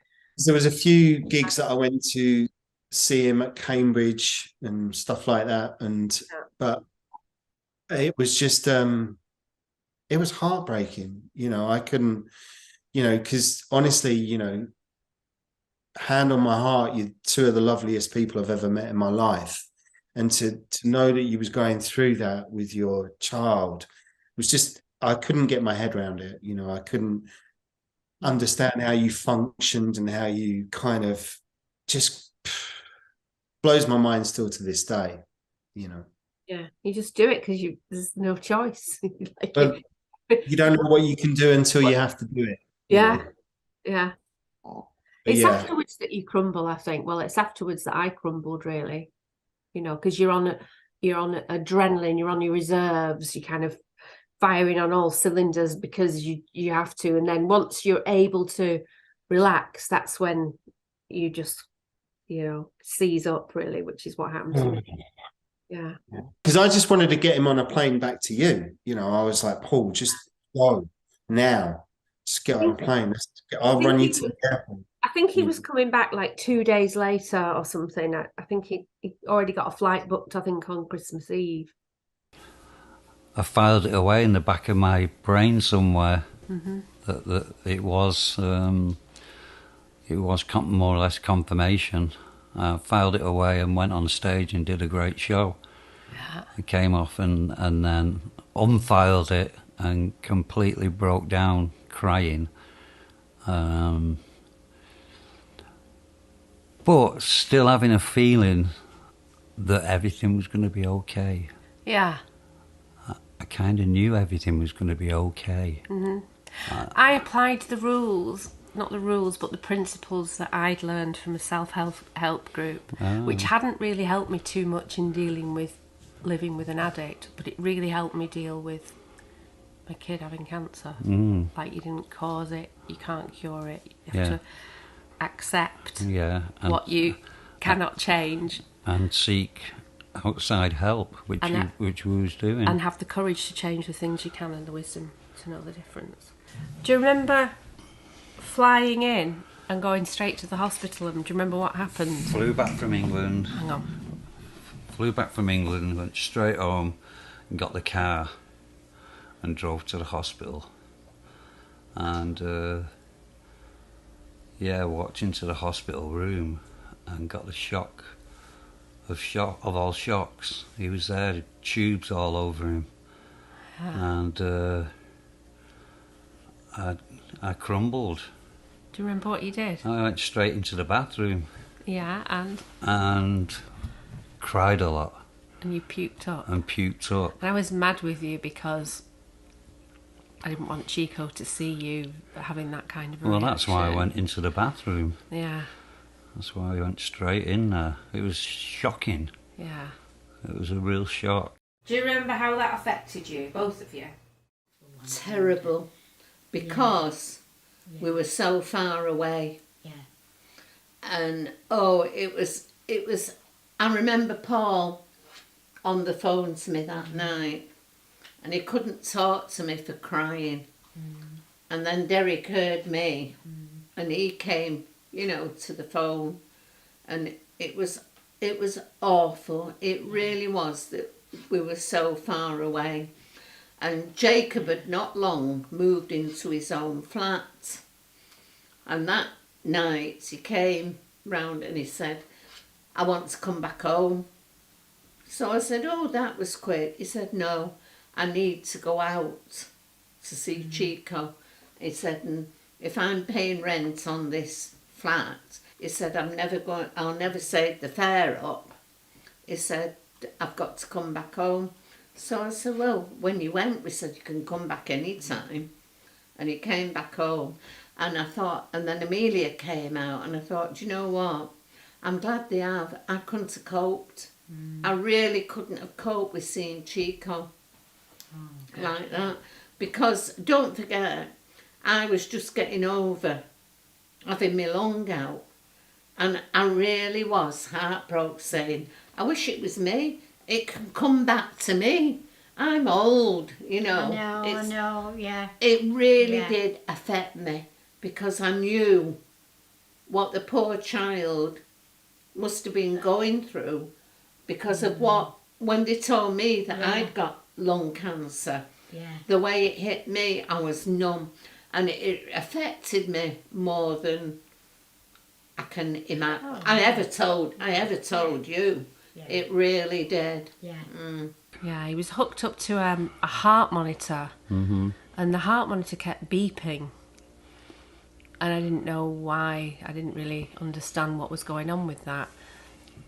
There was a few gigs that I went to see him at Cambridge and stuff like that, but it was just it was heartbreaking. I couldn't, because honestly, hand on my heart, you're two of the loveliest people I've ever met in my life, and to know that you was going through that with your child was just I couldn't get my head around it. You know, I couldn't understand how you functioned and how you kind of just blows my mind still to this day, you know. Yeah, you just do it because there's no choice. Like, But you don't know what you can do until you have to do it. yeah, yeah. But It's yeah. afterwards that you crumble, I think. Well, it's afterwards that I crumbled, really. You know, because you're on adrenaline, you're on your reserves, you're kind of firing on all cylinders because you have to. And then once you're able to relax, that's when you just, seize up, really, which is what happened to me. Yeah. Because I just wanted to get him on a plane back to you. You know, I was like, Paul, just go now. Just get on a plane. I'll run you to the airport. I think he was coming back like 2 days later or something. I think he already got a flight booked, I think, on Christmas Eve. I filed it away in the back of my brain somewhere that it was more or less confirmation. I filed it away and went on stage and did a great show. Yeah. I came off and then unfiled it and completely broke down crying. But still having a feeling that everything was going to be okay. Yeah. I kind of knew everything was going to be okay. I applied the rules, not the rules, but the principles that I'd learned from a self-help group, which hadn't really helped me too much in dealing with living with an addict, but it really helped me deal with my kid having cancer. Like, you didn't cause it, you can't cure it, you have to accept what you cannot change. And seek outside help, which we was doing. And have the courage to change the things you can and the wisdom to know the difference. Do you remember flying in and going straight to the hospital? And do you remember what happened? Flew back from England. Hang on. Flew back from England, went straight home and got the car and drove to the hospital. And walked into the hospital room and got the shock of all shocks. He was there, tubes all over him. And I crumbled. Do you remember what you did? I went straight into the bathroom. Yeah, and cried a lot. And you puked up. And I was mad with you because I didn't want Chico to see you having that kind of a reaction. That's why I went into the bathroom. Yeah. That's why I went straight in there. It was shocking. Yeah. It was a real shock. Do you remember how that affected you, both of you? Terrible. Because we were so far away. Yeah. And it was I remember Paul on the phone to me that night, and he couldn't talk to me for crying. And then Derek heard me, and he came, to the phone, and it was awful. It really was, that we were so far away. And Jacob had not long moved into his own flat. And that night he came round and he said, I want to come back home. So I said, that was quick. He said, no, I need to go out to see Chico. He said, and if I'm paying rent on this flat, he said, I'll never save the fare up. He said, I've got to come back home. So I said, well, when you went, we said, you can come back any time. And he came back home. And I thought, and then Amelia came out, and I thought, do you know what? I'm glad they have. I couldn't have coped. I really couldn't have coped with seeing Chico like that. Because, don't forget, I was just getting over having my lung out. And I really was heartbroken, saying, I wish it was me. It can come back to me. I'm old, I know, yeah. It really did affect me, because I knew what the poor child must have been going through because of when they told me that I'd got lung cancer. The way it hit me, I was numb, and it affected me more than I can imagine. I ever told you. It really did. Yeah, he was hooked up to a heart monitor, and the heart monitor kept beeping. And I didn't know why. I didn't really understand what was going on with that.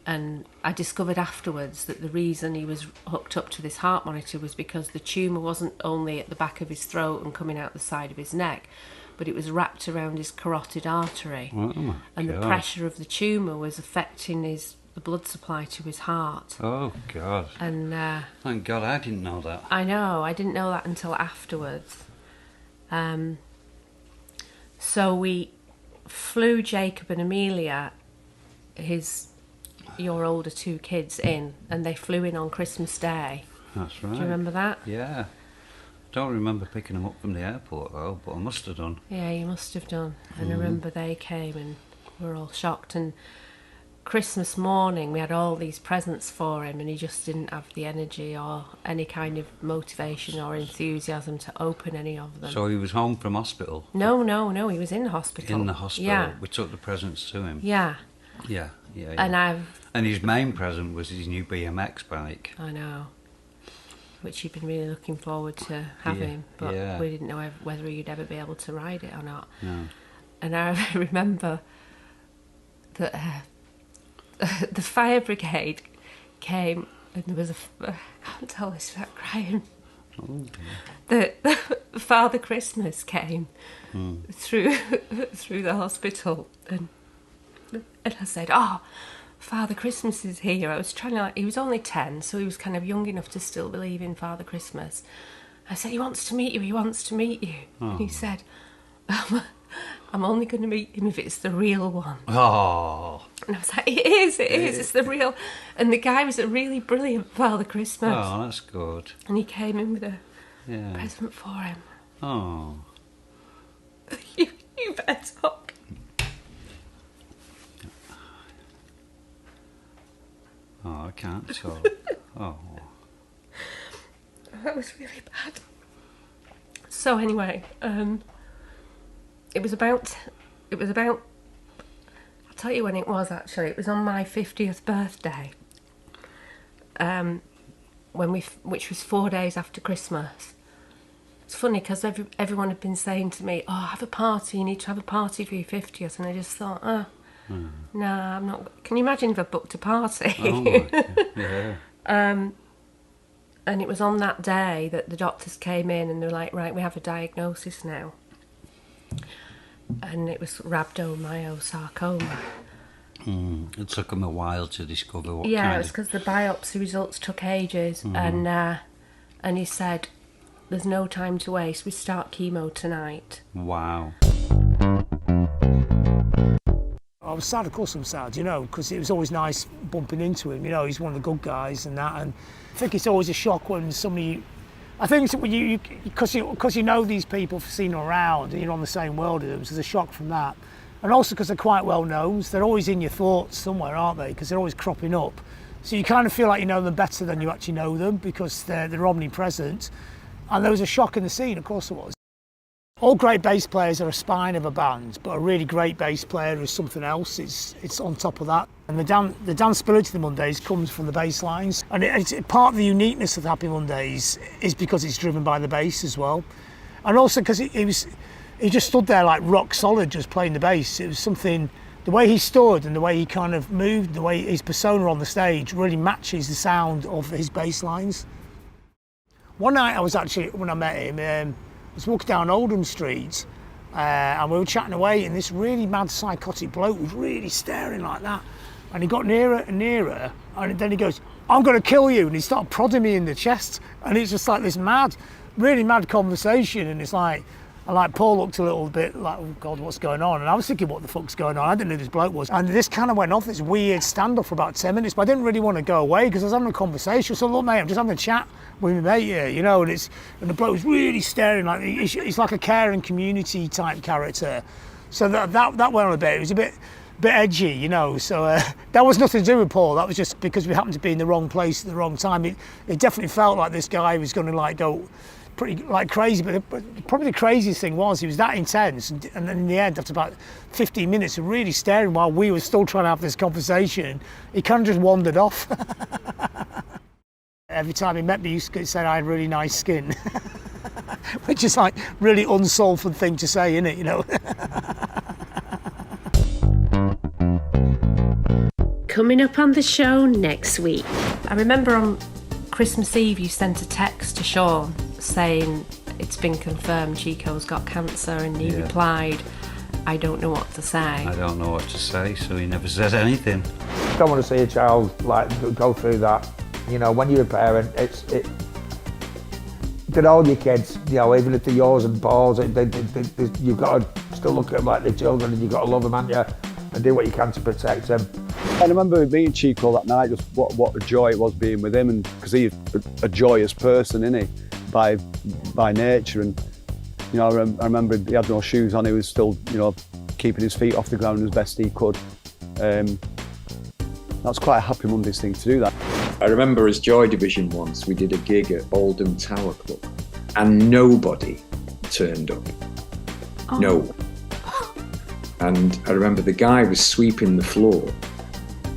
And I discovered afterwards that the reason he was hooked up to this heart monitor was because the tumour wasn't only at the back of his throat and coming out the side of his neck, but it was wrapped around his carotid artery. Oh, and the pressure of the tumour was affecting the blood supply to his heart. Oh, God. And thank God I didn't know that. I know, I didn't know that until afterwards. So we flew Jacob and Amelia, your older two kids, in, and they flew in on Christmas Day. That's right. Do you remember that? Yeah. Don't remember picking them up from the airport though, but I must have done. Yeah, you must have done. And I remember they came and we were all shocked. And Christmas morning we had all these presents for him, and he just didn't have the energy or any kind of motivation or enthusiasm to open any of them. So he was home from hospital? No, he was in the hospital. In the hospital? Yeah. We took the presents to him? Yeah. Yeah. And his main present was his new BMX bike. I know. Which he'd been really looking forward to having, but we didn't know whether he'd ever be able to ride it or not. No. And I remember that the fire brigade came, and there was I can't tell this without crying. Oh, that Father Christmas came through the hospital, and I said, "Oh, Father Christmas is here." I was trying to, he was only 10, so he was kind of young enough to still believe in Father Christmas. I said, he wants to meet you. Oh. And he said, I'm only going to meet him if it's the real one. Oh. And I was like, it is, it's the real. And the guy was a really brilliant Father Christmas. Oh, that's good. And he came in with a present for him. Oh. You better talk. Oh, I can't talk. Oh. That was really bad. So anyway, it was about, I'll tell you when it was actually. It was on my 50th birthday. Which was 4 days after Christmas. It's funny because everyone had been saying to me, "Oh, have a party, you need to have a party for your 50th," and I just thought, no, I'm not. Can you imagine if I booked a party? Oh my God. Yeah. And it was on that day that the doctors came in and they were like, "Right, we have a diagnosis now." And it was rhabdomyosarcoma. It took them a while to discover what Yeah, kind it was because the biopsy results took ages, and he said, "There's no time to waste. We start chemo tonight." Wow. I was sad, of course I'm sad, because it was always nice bumping into him. He's one of the good guys and that. And I think it's always a shock when somebody... I think it's when because you know these people for seeing them around and you're on the same world as them, so there's a shock from that. And also because they're quite well known, so they're always in your thoughts somewhere, aren't they? Because they're always cropping up. So you kind of feel like you know them better than you actually know them because they're omnipresent. And there was a shock in the scene, of course there was. All great bass players are a spine of a band, but a really great bass player is something else. It's on top of that. And the danceability of the Mondays comes from the bass lines. And it's part of the uniqueness of the Happy Mondays is because it's driven by the bass as well. And also because he just stood there like rock solid just playing the bass. It was something, the way he stood and the way he kind of moved, the way his persona on the stage really matches the sound of his bass lines. One night when I met him, I was walking down Oldham Street and we were chatting away, and this really mad psychotic bloke was really staring like that. And he got nearer and nearer, and then he goes, "I'm going to kill you," and he started prodding me in the chest. And it's just like this really mad conversation, and it's like, Paul looked a little bit like, "Oh God, what's going on?" And I was thinking, what the fuck's going on? I didn't know who this bloke was. And this kind of went off, this weird standoff for about 10 minutes, but I didn't really want to go away because I was having a conversation. So, "Look, mate, I'm just having a chat with my mate here, and the bloke was really staring like he's like a caring community type character. So that went on a bit. It was a bit edgy, So that was nothing to do with Paul. That was just because we happened to be in the wrong place at the wrong time. It definitely felt like this guy was going to go pretty crazy, but probably the craziest thing was he was that intense, and then in the end, after about 15 minutes of really staring while we were still trying to have this conversation, he kind of just wandered off. every time he met me, he used to say I had really nice skin. Which is like really unsoulful thing to say, isn't it, you know? Coming up on the show next week. I remember on Christmas Eve you sent a text to Shaun saying it's been confirmed Chico's got cancer, and he replied, I don't know what to say. I don't know what to say, so he never said anything. I don't want to see a child like go through that. You know, when you're a parent, to all your kids, you know, even if they're yours and Paul's, you've got to still look at them like they're children, and you've got to love them, haven't you? And do what you can to protect them. I remember meeting Chico that night, just what a joy it was being with him, and because he's a joyous person, isn't he, by nature. And you know, I remember he had no shoes on, he was still, you know, keeping his feet off the ground as best he could. That's quite a Happy Mondays thing to do, that. I remember as Joy Division once, we did a gig at Oldham Tower Club and nobody turned up. Oh. No one. And I remember the guy was sweeping the floor,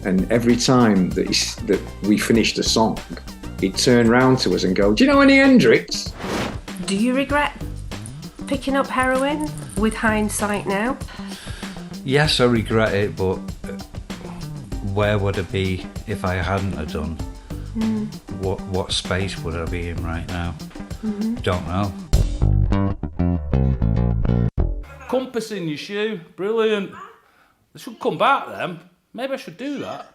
and every time that we finished a song, he'd turn round to us and go, do you know any Hendrix? Do you regret picking up heroin with hindsight now? Yes, I regret it, but where would I be if I hadn't have done? What space would I be in right now? Don't know. Compass in your shoe, brilliant. They should come back then. Maybe I should do that.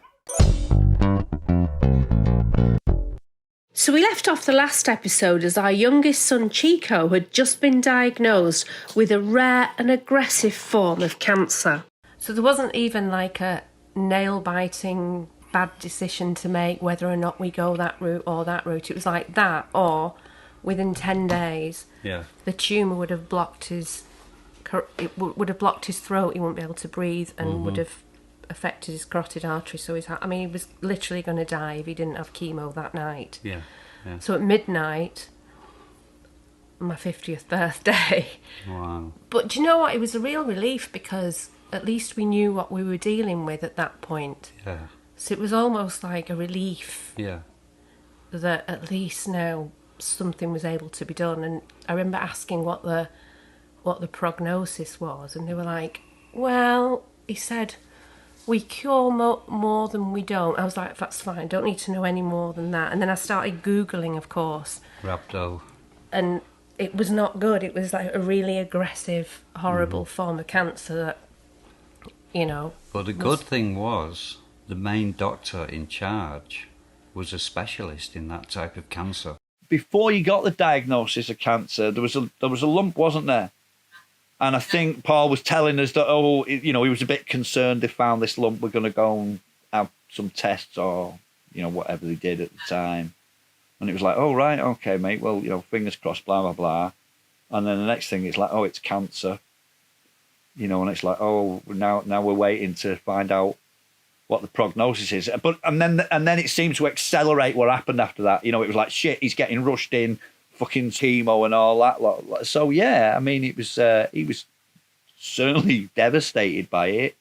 So we left off the last episode as our youngest son Chico had just been diagnosed with a rare and aggressive form of cancer. So there wasn't even like a nail-biting bad decision to make whether or not we go that route or that route. It was like that, or within 10 days, the tumour would have blocked his throat, he wouldn't be able to breathe, and would have affected his carotid artery, so he was literally going to die if he didn't have chemo that night. So at midnight, my 50th birthday. Wow. But do you know what, it was a real relief, because at least we knew what we were dealing with at that point. So it was almost like a relief that at least now something was able to be done. And I remember asking what the prognosis was, and they were like, well, he said, we cure more than we don't. I was like, that's fine, don't need to know any more than that. And then I started Googling, of course. Rhabdo. And it was not good. It was like a really aggressive, horrible form of cancer that, you know. But the good thing was, the main doctor in charge was a specialist in that type of cancer. Before you got the diagnosis of cancer, there was a lump, wasn't there? And I think Paul was telling us that, he was a bit concerned they found this lump, we're going to go and have some tests or, whatever they did at the time. And it was like, oh, right, okay, mate, well, fingers crossed, blah, blah, blah. And then the next thing, it's like, oh, it's cancer. And it's like, oh, now we're waiting to find out what the prognosis is. And then it seemed to accelerate what happened after that. It was like, shit, he's getting rushed in, fucking chemo and all that. So yeah, I mean, it was he was certainly devastated by it,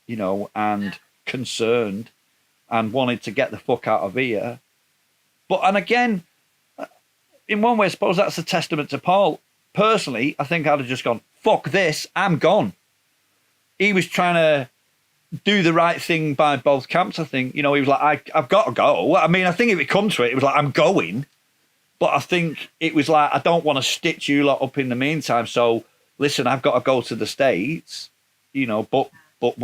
and concerned, and wanted to get the fuck out of here. And again, in one way, I suppose that's a testament to Paul. Personally, I think I'd have just gone, fuck this, I'm gone. He was trying to do the right thing by both camps, I think. He was like, I've got to go. I mean, I think if it comes to it, it was like, I'm going. But I think it was like, I don't want to stitch you lot up in the meantime. So, listen, I've got to go to the States, but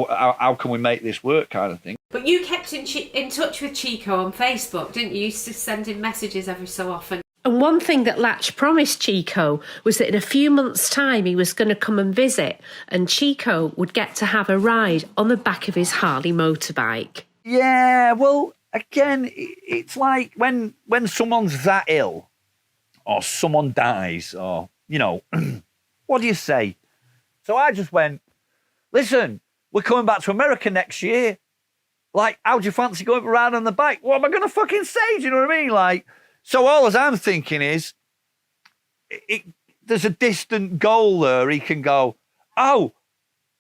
how can we make this work, kind of thing. But you kept in touch with Chico on Facebook, didn't you? You used to send him messages every so often. And one thing that Latch promised Chico was that in a few months' time he was going to come and visit, and Chico would get to have a ride on the back of his Harley motorbike. Yeah, well, again, it's like when someone's that ill, or someone dies, or, what do you say? So I just went, listen, we're coming back to America next year. Like, how do you fancy going around on the bike? What am I going to fucking say? Do you know what I mean? Like, so all as I'm thinking is, there's a distant goal there. He can go, oh,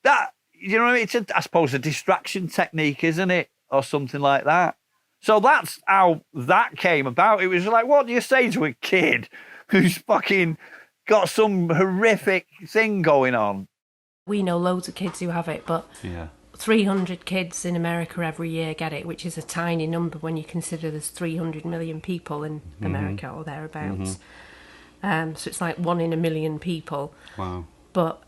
that, you know what I mean? It's, I suppose, a distraction technique, isn't it? Or something like that. So that's how that came about. It was like, what do you say to a kid who's fucking got some horrific thing going on? We know loads of kids who have it, but 300 kids in America every year get it, which is a tiny number when you consider there's 300 million people in America or thereabouts. So it's like 1 in a million people. Wow. But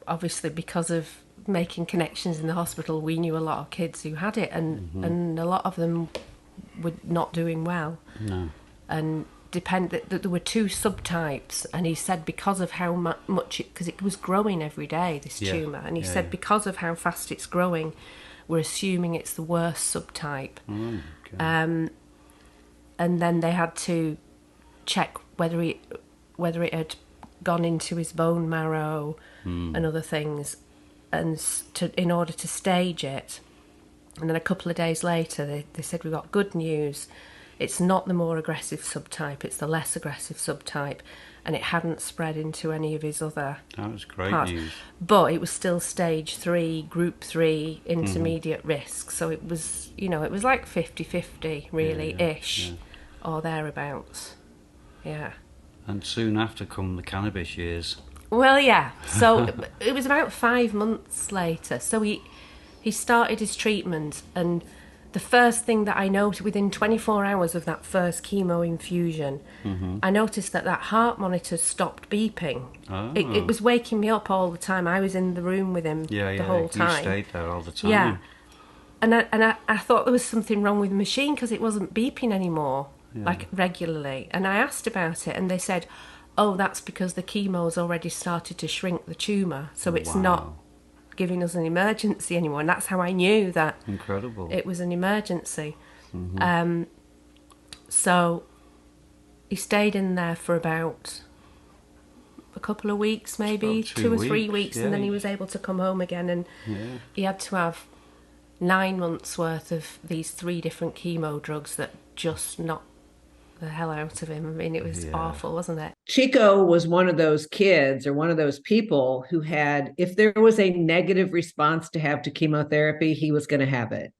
obviously because of making connections in the hospital, we knew a lot of kids who had it, and a lot of them were not doing well. No. And that there were 2 subtypes, and he said because of how much because it was growing every day, this tumour, and he said because of how fast it's growing, we're assuming it's the worst subtype. Okay. And then they had to check whether it had gone into his bone marrow and other things, and in order to stage it. And then a couple of days later, they said, we've got good news. It's not the more aggressive subtype, it's the less aggressive subtype, and it hadn't spread into any of his other That was great parts. news. But it was still stage 3, group 3, intermediate risk. So it was, it was like 50-50, really-ish, or thereabouts. Yeah. And soon after come the cannabis years. Well, yeah. So it was about 5 months later. So he started his treatment, and the first thing that I noticed within 24 hours of that first chemo infusion, I noticed that heart monitor stopped beeping. Oh. It was waking me up all the time. I was in the room with him the whole time. You stayed there all the time. Yeah. And I thought there was something wrong with the machine because it wasn't beeping anymore, like regularly. And I asked about it, and they said, oh, that's because the chemo's already started to shrink the tumour, so it's not giving us an emergency anymore. And that's how I knew that it was an emergency. So he stayed in there for about a couple of weeks, maybe 2 or 3 weeks, and then he was able to come home again, and he had to have 9 months worth of these 3 different chemo drugs that just knocked the hell out of him. I mean, it was awful, wasn't it? Chico was one of those kids or one of those people who had, if there was a negative response to have to chemotherapy, he was going to have it.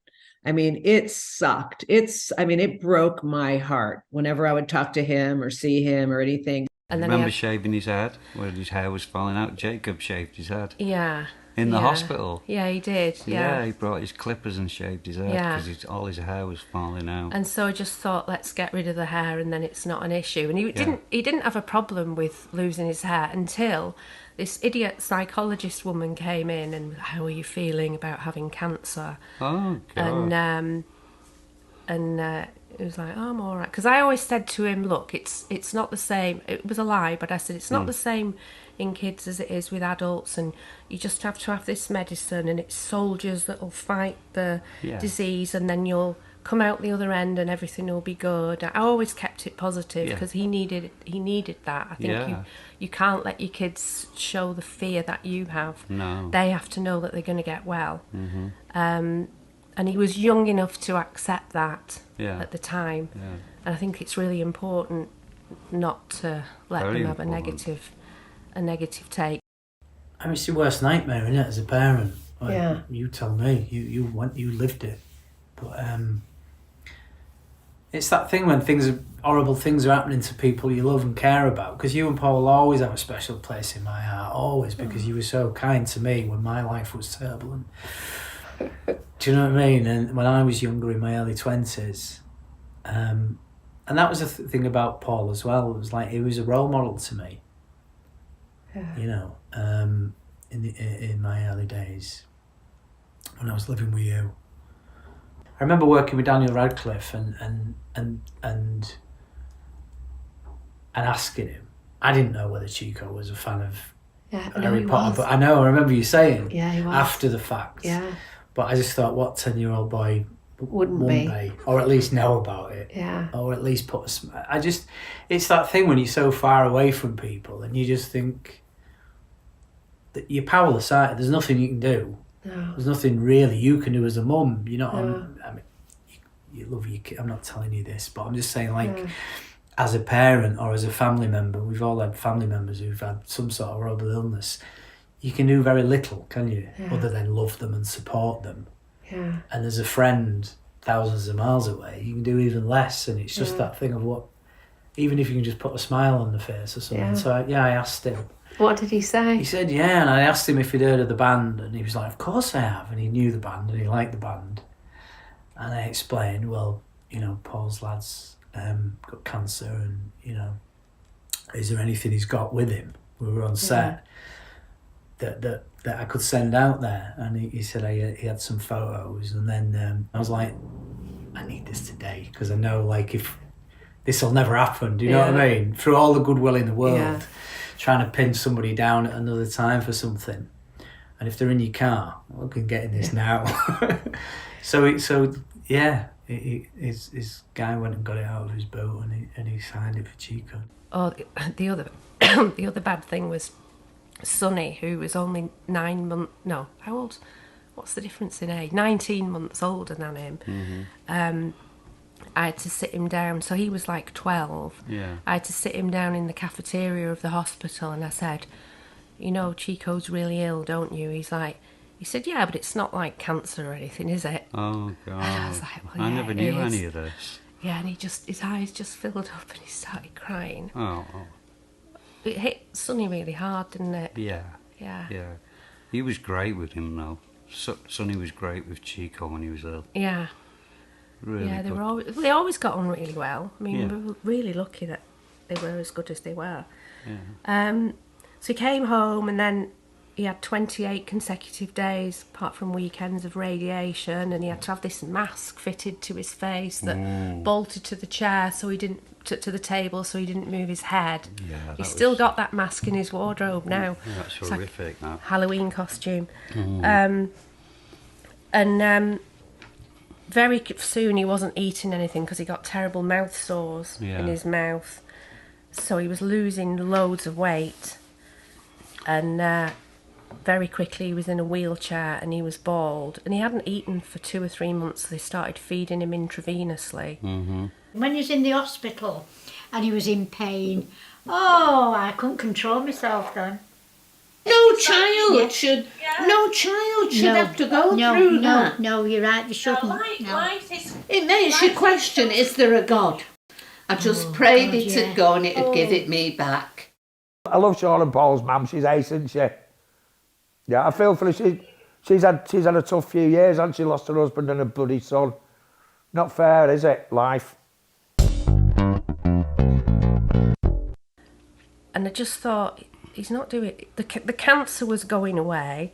I mean, it sucked. It broke my heart whenever I would talk to him or see him or anything. And then remember shaving his head when his hair was falling out? Jacob shaved his head. Yeah. In the hospital. Yeah, he did. Yeah, he brought his clippers and shaved his head because all his hair was falling out. And so I just thought, let's get rid of the hair, and then it's not an issue. And he didn't have a problem with losing his hair until this idiot psychologist woman came in and, how are you feeling about having cancer? Oh, God. And it was like, oh, I'm all right. Because I always said to him, look, it's not the same. It was a lie, but I said, it's not the same in kids as it is with adults, and you just have to have this medicine, and it's soldiers that will fight the disease, and then you'll come out the other end and everything will be good. I always kept it positive because he needed that. I think you can't let your kids show the fear that you have. No. They have to know that they're going to get well. And he was young enough to accept that at the time. And I think it's really important not to let them have a negative take. I mean, it's your worst nightmare, isn't it, as a parent? Like, you tell me, you lived it. But it's that thing when horrible things are happening to people you love and care about. Because you and Paul always have a special place in my heart, always, because you were so kind to me when my life was turbulent. Do you know what I mean? And when I was younger, in my early 20s, and that was the thing about Paul as well. It was like he was a role model to me. You know, in my early days when I was living with you. I remember working with Daniel Radcliffe and asking him. I didn't know whether Chico was a fan of Harry Potter, but I remember you saying he was. After the fact. Yeah. But I just thought, what 10-year-old boy wouldn't be, or at least know about it, or at least it's that thing when you're so far away from people and you just think that you're powerless. There's nothing you can do. No. There's nothing really you can do as a mum. You're not on. I mean, you love your kid. I'm not telling you this, but I'm just saying, like, as a parent or as a family member, we've all had family members who've had some sort of horrible illness. You can do very little, can you? Other than love them and support them. and there's a friend thousands of miles away, you can do even less. And it's just that thing of what, even if you can just put a smile on the face or something. Yeah. So I asked him. What did he say? He said, yeah, and I asked him if he'd heard of the band, and he was like, of course I have. And he knew the band and he liked the band. And I explained, well, you know, Paul's lad's got cancer, and, you know, is there anything he's got with him? We were on set that I could send out there. And he said he had some photos, and then I was like, I need this today, because I know, like, if this will never happen, do you know what I mean? Through all the goodwill in the world, trying to pin somebody doin at another time for something. And if they're in your car, I can get in this now. His guy went and got it out of his boot, and he signed it for Chico. Oh, the other bad thing was Sonny, who was only 9 months. No, how old? What's the difference in age? 19 months older than him. Mm-hmm. I had to sit him down. So he was like 12. Yeah. I had to sit him down in the cafeteria of the hospital, and I said, you know, Chico's really ill, don't you? He said, yeah, but it's not like cancer or anything, is it? Oh, God. And I was like, well, I yeah, never knew any of this. Yeah, and his eyes just filled up and he started crying. Oh. It hit Sonny really hard, didn't it? Yeah. Yeah. Yeah. He was great with him, though. Sonny was great with Chico when he was ill. Yeah. Really yeah, good. they always got on really well. I mean, Yeah. we were really lucky that they were as good as they were. Yeah. So he came home, and then he had 28 consecutive days, apart from weekends, of radiation, and he had to have this mask fitted to his face that bolted to the chair, so he didn't to the table, so he didn't move his head. Yeah, He's still got that mask in his wardrobe now. Yeah, that's It's horrific. like That Halloween costume. Mm. Very soon he wasn't eating anything because he got terrible mouth sores in his mouth, so he was losing loads of weight, and very quickly he was in a wheelchair, and he was bald, and he hadn't eaten for 2 or 3 months, so they started feeding him intravenously. Mm-hmm. When he was in the hospital and he was in pain, I couldn't control myself then. No child should have to go through that. No, you're right, they shouldn't. Life is... It makes you question, is there a God? I just prayed God, it'd go and it'd give it me back. I love Shaun and Paul's mum. She's ace, isn't she? Yeah, I feel for her. She's had a tough few years, hasn't she? Lost her husband and her bloody son. Not fair, is it? Life. And I just thought, he's not doing... The cancer was going away,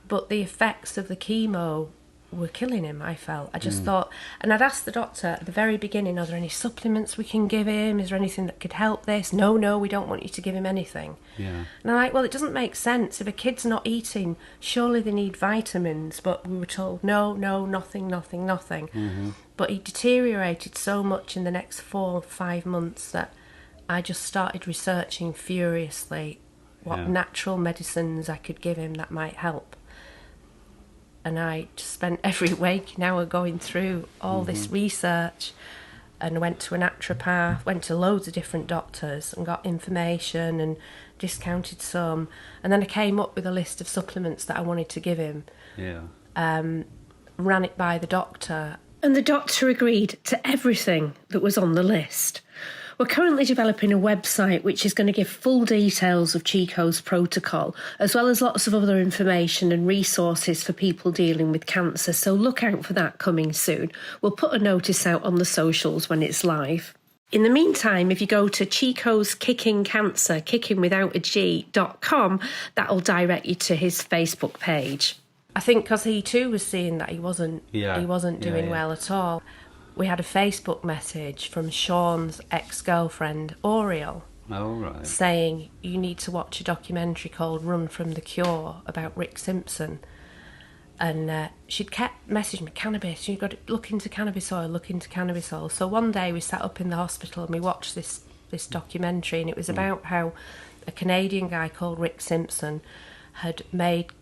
but the effects of the chemo were killing him, I felt. I just thought... And I'd asked the doctor at the very beginning, are there any supplements we can give him? Is there anything that could help this? No, we don't want you to give him anything. Yeah. And I'm like, well, it doesn't make sense. If a kid's not eating, surely they need vitamins. But we were told, no, nothing. Mm-hmm. But he deteriorated so much in the next 4 or 5 months that I just started researching furiously what natural medicines I could give him that might help. And I just spent every waking hour going through all this research, and went to a naturopath, went to loads of different doctors and got information and discounted some. And then I came up with a list of supplements that I wanted to give him. Yeah. Ran it by the doctor. And the doctor agreed to everything that was on the list. We're currently developing a website which is going to give full details of Chico's protocol, as well as lots of other information and resources for people dealing with cancer, so look out for that coming soon. We'll put a notice out on the socials when it's live. In the meantime, if you go to Chico's Kicking Cancer, kickingwithoutag.com, that'll direct you to his Facebook page. I think because he too was seeing that he wasn't doing well at all. We had a Facebook message from Shaun's ex-girlfriend, Oriel, saying, you need to watch a documentary called Run From The Cure about Rick Simpson. And she'd kept messaging me, cannabis, you've got to look into cannabis oil. So one day we sat up in the hospital and we watched this documentary, and it was about how a Canadian guy called Rick Simpson had made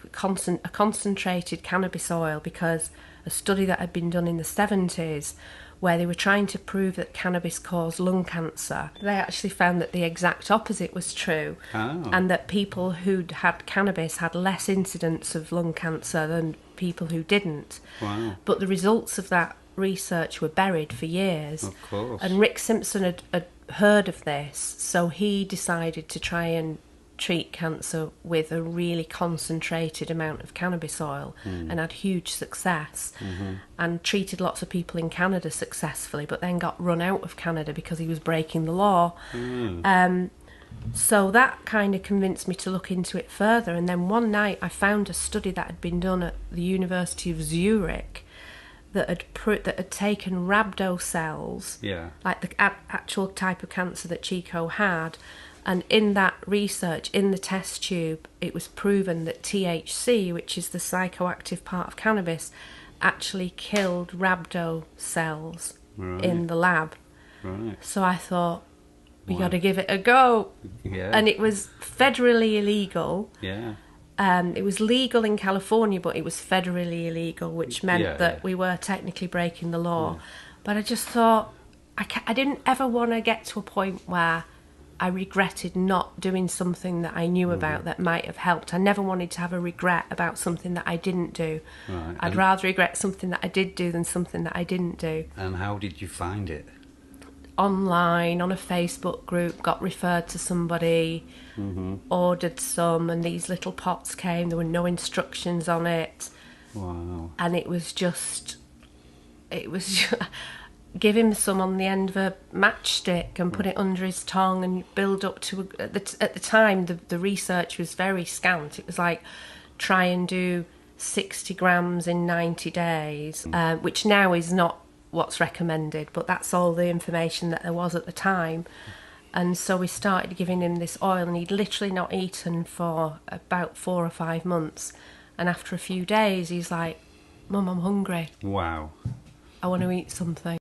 a concentrated cannabis oil because a study that had been done in the 70s where they were trying to prove that cannabis caused lung cancer. They actually found that the exact opposite was true, and that people who'd had cannabis had less incidence of lung cancer than people who didn't. Wow. But the results of that research were buried for years. Of course. And Rick Simpson had heard of this, so he decided to try and treat cancer with a really concentrated amount of cannabis oil and had huge success and treated lots of people in Canada successfully, but then got run out of Canada because he was breaking the law. So that kind of convinced me to look into it further, and then one night I found a study that had been done at the University of Zurich that had taken rhabdo cells, like the actual type of cancer that Chico had, and in that research, in the test tube, it was proven that THC, which is the psychoactive part of cannabis, actually killed rhabdo cells in the lab. Right. So I thought, we got to give it a go. Yeah. And it was federally illegal. Yeah. It was legal in California, but it was federally illegal, which meant that we were technically breaking the law. But I just thought, I didn't ever want to get to a point where I regretted not doing something that I knew about that might have helped. I never wanted to have a regret about something that I didn't do. Right. I'd rather regret something that I did do than something that I didn't do. And how did you find it? Online, on a Facebook group, got referred to somebody, ordered some, and these little pots came. There were no instructions on it. Wow. And it was just give him some on the end of a matchstick and put it under his tongue and build up to at the time the research was very scant. It was like try and do 60 grams in 90 days, which now is not what's recommended, but that's all the information that there was at the time. And so we started giving him this oil, and he'd literally not eaten for about 4 or 5 months, and after a few days he's like, "Mum, I'm hungry. Wow. I want to eat something."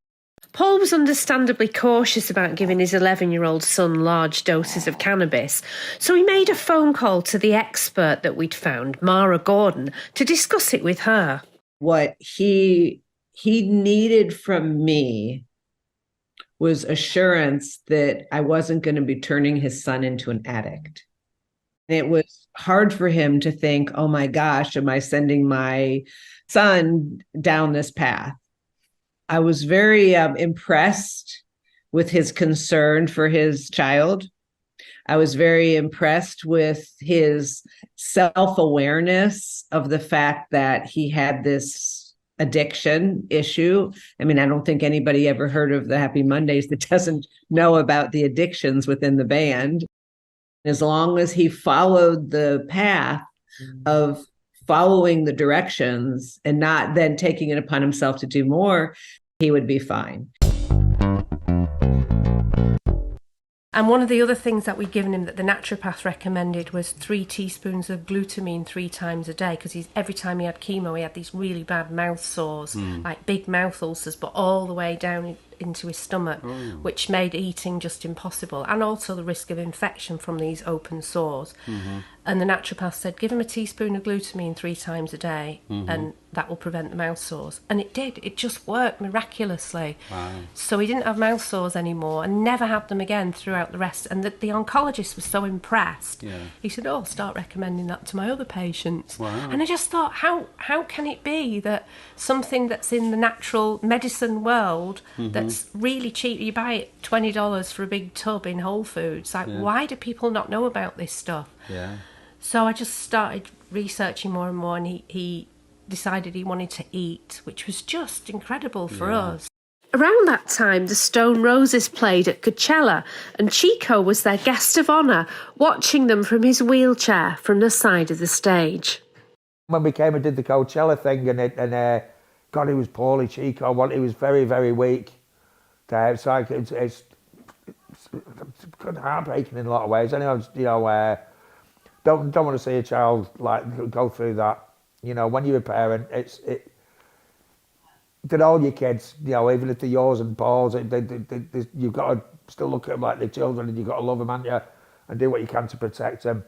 Paul was understandably cautious about giving his 11-year-old son large doses of cannabis, so he made a phone call to the expert that we'd found, Mara Gordon, to discuss it with her. What he needed from me was assurance that I wasn't going to be turning his son into an addict. And it was hard for him to think, oh my gosh, am I sending my son down this path? I was very impressed with his concern for his child. I was very impressed with his self-awareness of the fact that he had this addiction issue. I mean, I don't think anybody ever heard of the Happy Mondays that doesn't know about the addictions within the band. As long as he followed the path of following the directions and not then taking it upon himself to do more, he would be fine. And one of the other things that we'd given him that the naturopath recommended was 3 teaspoons of glutamine 3 times a day, because every time he had chemo, he had these really bad mouth sores, like big mouth ulcers, but all the way down into his stomach, which made eating just impossible, and also the risk of infection from these open sores. And the naturopath said, give him a teaspoon of glutamine 3 times a day, and that will prevent the mouth sores. And it did. It just worked miraculously. Wow. So he didn't have mouth sores anymore and never had them again throughout the rest. And the oncologist was so impressed. Yeah. He said, oh, I'll start recommending that to my other patients. Wow. And I just thought, how can it be that something that's in the natural medicine world that's really cheap, you buy it $20 for a big tub in Whole Foods, like why do people not know about this stuff? Yeah. So I just started researching more and more, and he decided he wanted to eat, which was just incredible for us. Around that time, the Stone Roses played at Coachella, and Chico was their guest of honour, watching them from his wheelchair from the side of the stage. When we came and did the Coachella thing, and God, he was poorly, Chico. He was very, very weak. It's like it's kind of heartbreaking in a lot of ways. Anyway, you know, don't want to see a child like go through that. You know, when you're a parent, they're all your kids. You know, even if they're yours and Paul's, you've got to still look at them like they're children, and you've got to love them, haven't you, and do what you can to protect them.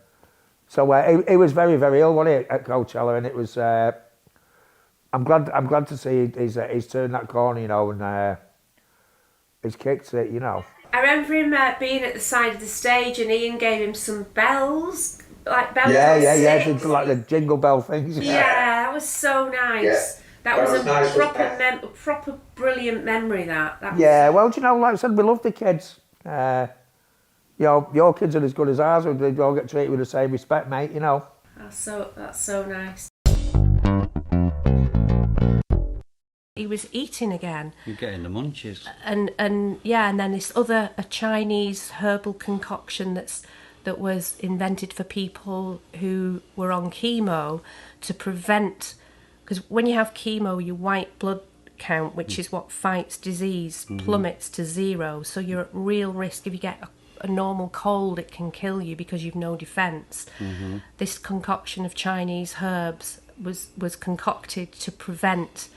So he was very, very ill, wasn't he, at Coachella, and it was. I'm glad to see he's turned that corner, you know, and he's kicked it, you know. I remember him being at the side of the stage, and Ian gave him some bells, like bells. Yeah, like the jingle bell things. Yeah, I That was so nice. Yeah. That was a nice, proper brilliant memory. That was... Yeah, well, do you know, like I said, we love the kids. Your kids are as good as ours. They all get treated with the same respect, mate. You know. That's so nice. He was eating again. You're getting the munchies. And then this other a Chinese herbal concoction that was invented for people who were on chemo to prevent, because when you have chemo, your white blood count, which is what fights disease, plummets to 0. So you're at real risk. If you get a normal cold, it can kill you because you've no defence. This concoction of Chinese herbs was concocted to prevent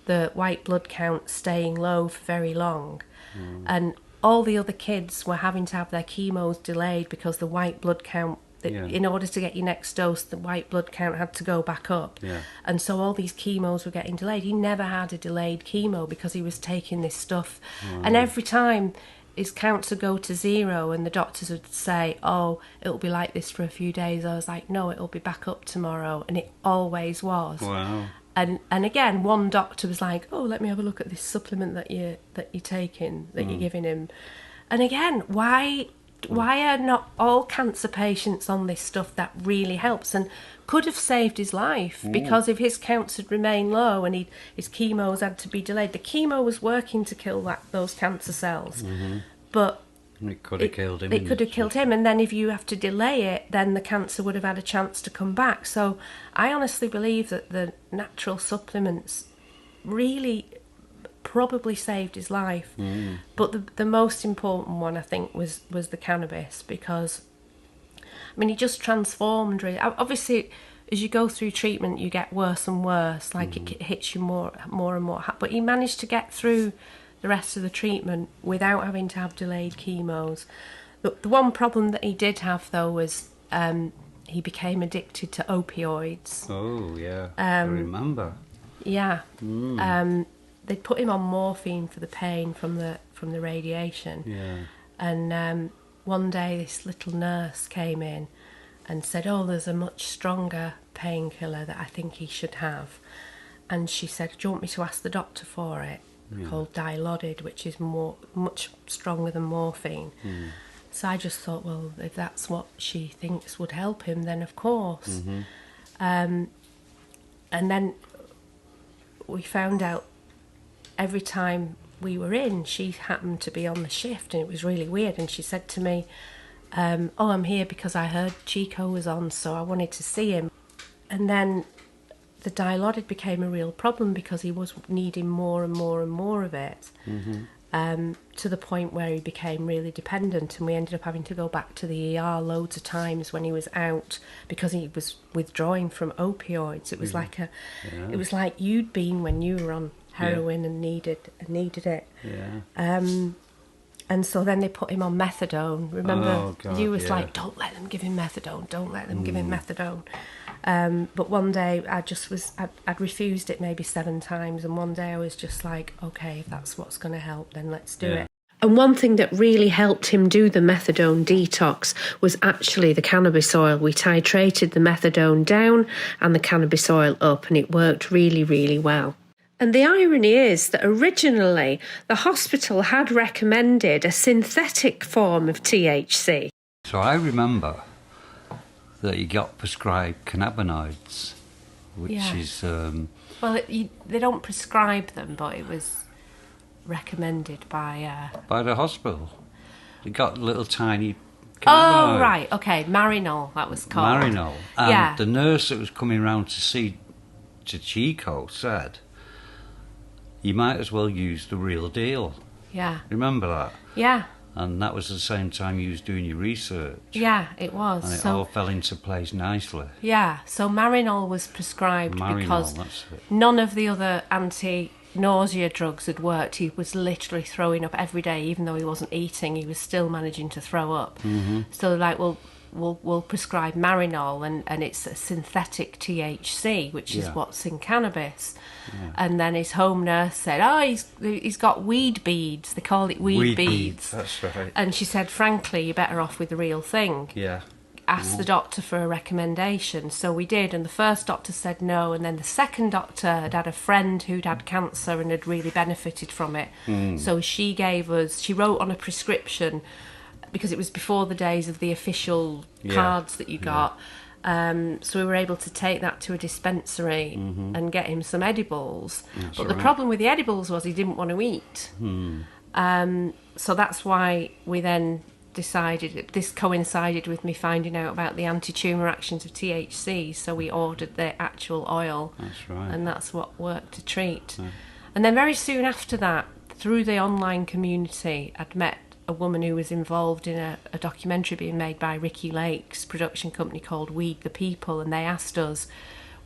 the white blood count staying low for very long. And all the other kids were having to have their chemos delayed because the white blood count, in order to get your next dose, the white blood count had to go back up. And so all these chemos were getting delayed. He never had a delayed chemo because he was taking this stuff. And every time his counts would go to 0 and the doctors would say, oh, it'll be like this for a few days. I was like, no, it'll be back up tomorrow. And it always was. Wow. And again, one doctor was like, oh, let me have a look at this supplement that you're taking, that you're giving him. And again, why are not all cancer patients on this stuff that really helps and could have saved his life? Because if his counts had remained low and his chemos had to be delayed, the chemo was working to kill those cancer cells. But it could have killed him. It could have killed him, and then if you have to delay it, then the cancer would have had a chance to come back. So I honestly believe that the natural supplements really probably saved his life. But the most important one, I think, was the cannabis, because I mean, he just transformed really. Obviously, as you go through treatment, you get worse and worse, like it hits you more and more. But he managed to get through the rest of the treatment without having to have delayed chemos. The one problem that he did have, though, was he became addicted to opioids. Oh, yeah. I remember. Yeah. They'd put him on morphine for the pain from the radiation. Yeah. And one day this little nurse came in and said, oh, there's a much stronger painkiller that I think he should have. And she said, do you want me to ask the doctor for it? Called Dilaudid, which is much stronger than morphine. So I just thought, well, if that's what she thinks would help him, then of course. And then we found out every time we were in, she happened to be on the shift, and it was really weird. And she said to me, oh, I'm here because I heard Chico was on, so I wanted to see him. And then the Dilaudid became a real problem because he was needing more and more and more of it, to the point where he became really dependent, and we ended up having to go back to the ER loads of times when he was out because he was withdrawing from opioids. It was like it was like you'd been when you were on heroin and needed it. And so then they put him on methadone. Remember, you was like, don't let them give him methadone, don't let them give him methadone. But one day I'd refused it maybe 7 times, and one day I was just like, okay, if that's what's going to help, then let's do it. And one thing that really helped him do the methadone detox was actually the cannabis oil. We titrated the methadone down and the cannabis oil up, and it worked really, really well. And the irony is that originally the hospital had recommended a synthetic form of THC. So I remember that he got prescribed cannabinoids, which is... well, they don't prescribe them, but it was recommended by... by the hospital. He got little tiny cannabinoids. Oh, right, okay, Marinol, that was called. Marinol. And the nurse that was coming round to Chico said, you might as well use the real deal. Yeah. Remember that? Yeah. And that was the same time you was doing your research. Yeah, it was. And it all fell into place nicely. Yeah, so Marinol was prescribed because none of the other anti-nausea drugs had worked. He was literally throwing up every day, even though he wasn't eating, he was still managing to throw up. So they're like, well, we'll prescribe Marinol, and it's a synthetic THC, which is what's in cannabis. And then his home nurse said, oh, he's got weed beads. They call it weed beads. That's right. And she said, frankly, you're better off with the real thing. Yeah. asked the doctor for a recommendation. So we did, and the first doctor said no, and then the second doctor had a friend who'd had cancer and had really benefited from it. So she wrote on a prescription, because it was before the days of the official cards that you got. So we were able to take that to a dispensary and get him some edibles. But the problem with the edibles was he didn't want to eat. So that's why we then decided, this coincided with me finding out about the anti-tumour actions of THC, so we ordered the actual oil. That's right. And that's what worked to treat. And then very soon after that, through the online community, I'd met a woman who was involved in a documentary being made by Ricki Lake's production company called Weed the People, and they asked us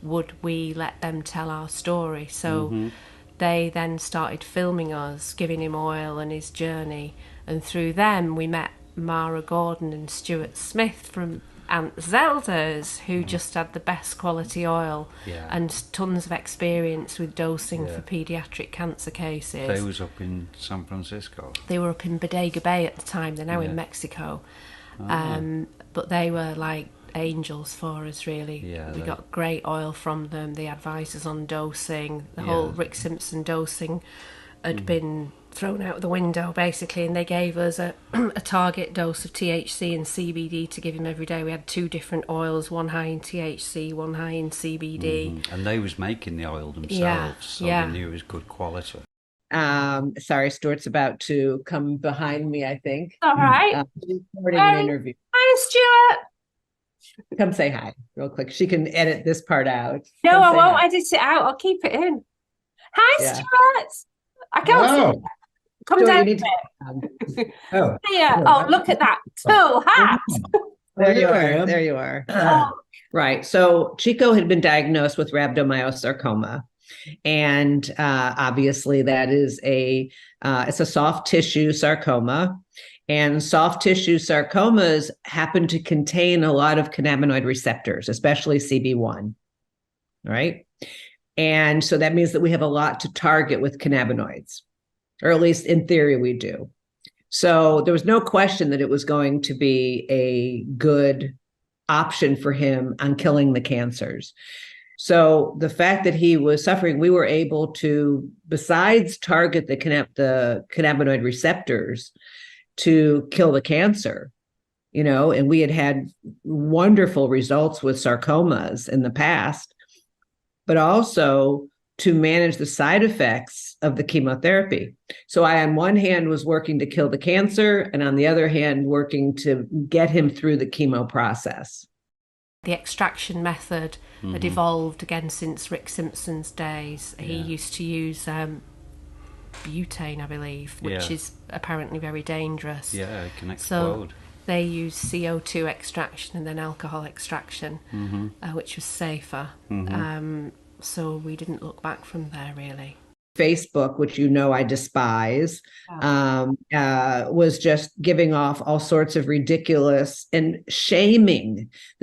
would we let them tell our story. So they then started filming us, giving him oil and his journey, and through them we met Mara Gordon and Stuart Smith from Aunt Zelda's, who just had the best quality oil and tons of experience with dosing for paediatric cancer cases. They was up in San Francisco. They were up in Bodega Bay at the time. They're now in Mexico. But they were like angels for us, really. We got great oil from them. They advised us on dosing. The whole Rick Simpson dosing had been thrown out the window, basically, and they gave us a target dose of THC and CBD to give him every day. We had 2 different oils, one high in THC, one high in CBD. And they was making the oil themselves, so they knew it was good quality. Sorry, Stuart's about to come behind me, I think. All right. Recording an interview. Hi, Stuart. Come say hi real quick. She can edit this part out. No, I won't edit it out. I'll keep it in. Hi, Stuart. I can't see. Come Stuart, down you a bit. Oh. Here. Oh, look at that. Cool hat. There you are. There you are. Right. So Chico had been diagnosed with rhabdomyosarcoma. And obviously that is it's a soft tissue sarcoma. And soft tissue sarcomas happen to contain a lot of cannabinoid receptors, especially CB1. Right. And so that means that we have a lot to target with cannabinoids, or at least in theory we do. So there was no question that it was going to be a good option for him on killing the cancers. So the fact that he was suffering, we were able to, besides target the cannabinoid receptors, to kill the cancer, and we had wonderful results with sarcomas in the past, but also to manage the side effects of the chemotherapy. So I, on one hand, was working to kill the cancer, and on the other hand, working to get him through the chemo process. The extraction method had evolved again since Rick Simpson's days. He used to use butane, I believe, which is apparently very dangerous. Yeah, it can explode. So they used CO2 extraction and then alcohol extraction, which was safer. So we didn't look back from there, really. Facebook, which I despise, was just giving off all sorts of ridiculous and the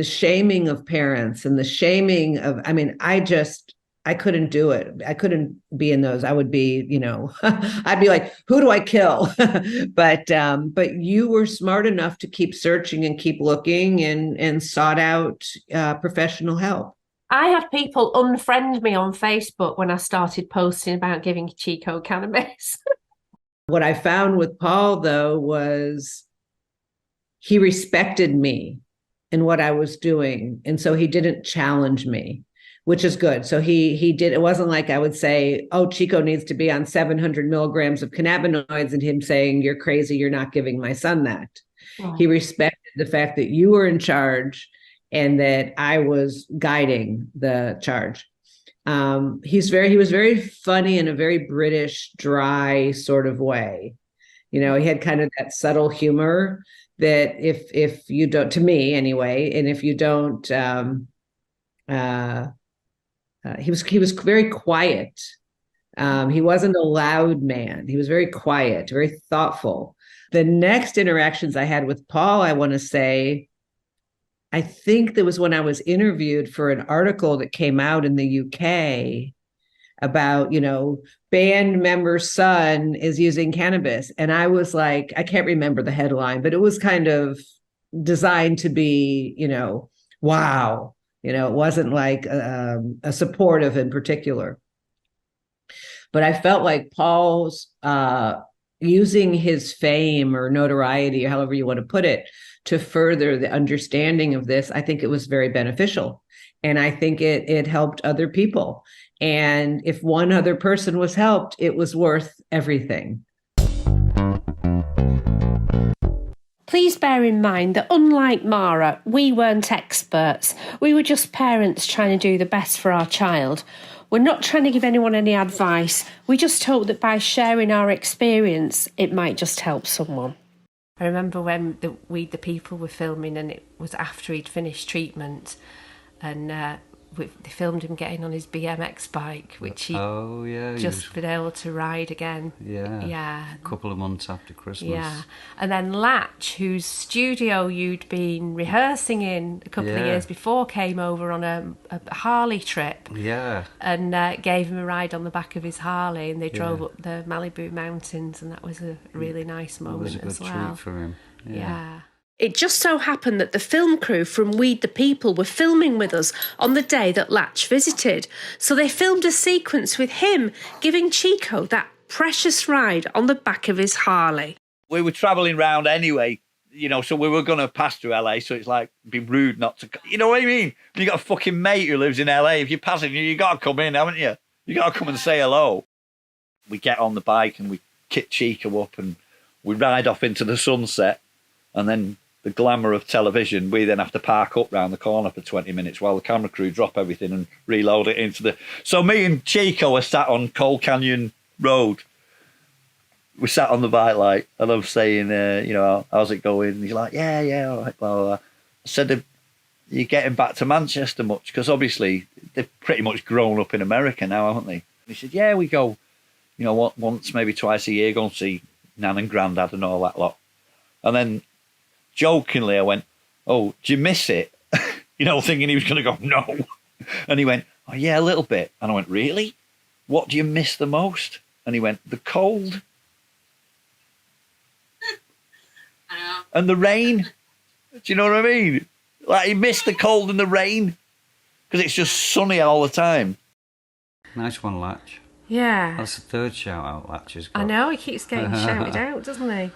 shaming of parents and the shaming of, I couldn't do it. I couldn't be in those. I would be, I'd be like, who do I kill? But you were smart enough to keep searching and keep looking and sought out professional help. I had people unfriend me on Facebook when I started posting about giving Chico cannabis. What I found with Paul, though, was he respected me and what I was doing. And so he didn't challenge me, which is good. So he did. It wasn't like I would say, oh, Chico needs to be on 700 milligrams of cannabinoids, and him saying, you're crazy, you're not giving my son that. Wow. He respected the fact that you were in charge and that I was guiding the charge. He was very funny in a very British, dry sort of way. He had kind of that subtle humor that if you don't, to me anyway, and if you don't, he was very quiet. He wasn't a loud man. He was very quiet, very thoughtful. The next interactions I had with Paul, I want to say, I think that was when I was interviewed for an article that came out in the UK about, band member's son is using cannabis. And I was like, I can't remember the headline, but it was kind of, designed to be, wow. It wasn't like a supportive in particular. But I felt like Paul's using his fame or notoriety, or however you want to put it, to further the understanding of this. I think it was very beneficial. And I think it helped other people. And if one other person was helped, it was worth everything. Please bear in mind that unlike Mara, we weren't experts. We were just parents trying to do the best for our child. We're not trying to give anyone any advice. We just hope that by sharing our experience, it might just help someone. I remember when We the People were filming, and it was after he'd finished treatment, and they filmed him getting on his BMX bike, which he'd just been able to ride again. Yeah. A couple of months after Christmas. Yeah. And then Latch, whose studio you'd been rehearsing in a couple of years before, came over on a Harley trip. Yeah. And gave him a ride on the back of his Harley, and they drove up the Malibu mountains, and that was a really nice moment as well. It was a good treat for him. Yeah. It just so happened that the film crew from We the People were filming with us on the day that Latch visited. So they filmed a sequence with him giving Chico that precious ride on the back of his Harley. We were travelling round anyway, so we were going to pass through LA, so it's like, it'd be rude not to, you know what I mean? You got a fucking mate who lives in LA, if you're passing, you got to come in, haven't you? You got to come and say hello. We get on the bike and we kit Chico up and we ride off into the sunset, and then the glamour of television, we then have to park up round the corner for 20 minutes while the camera crew drop everything and reload it into the... So me and Chico are sat on Coal Canyon Road. We sat on the bike, like, and I'm saying, how's it going? And he's like, yeah, all right, blah, blah, blah. I said, are you getting back to Manchester much? Because obviously they've pretty much grown up in America now, haven't they? And he said, yeah, we go, once, maybe twice a year, go and see Nan and Grandad and all that lot. And then jokingly, I went, oh, do you miss it? Thinking he was going to go, no. And he went, oh, yeah, a little bit. And I went, really? What do you miss the most? And he went, the cold. And the rain. Do you know what I mean? Like, he missed the cold and the rain because it's just sunny all the time. Nice one, Latch. Yeah. That's the third shout out Latch has got. I know, he keeps getting shouted out, doesn't he?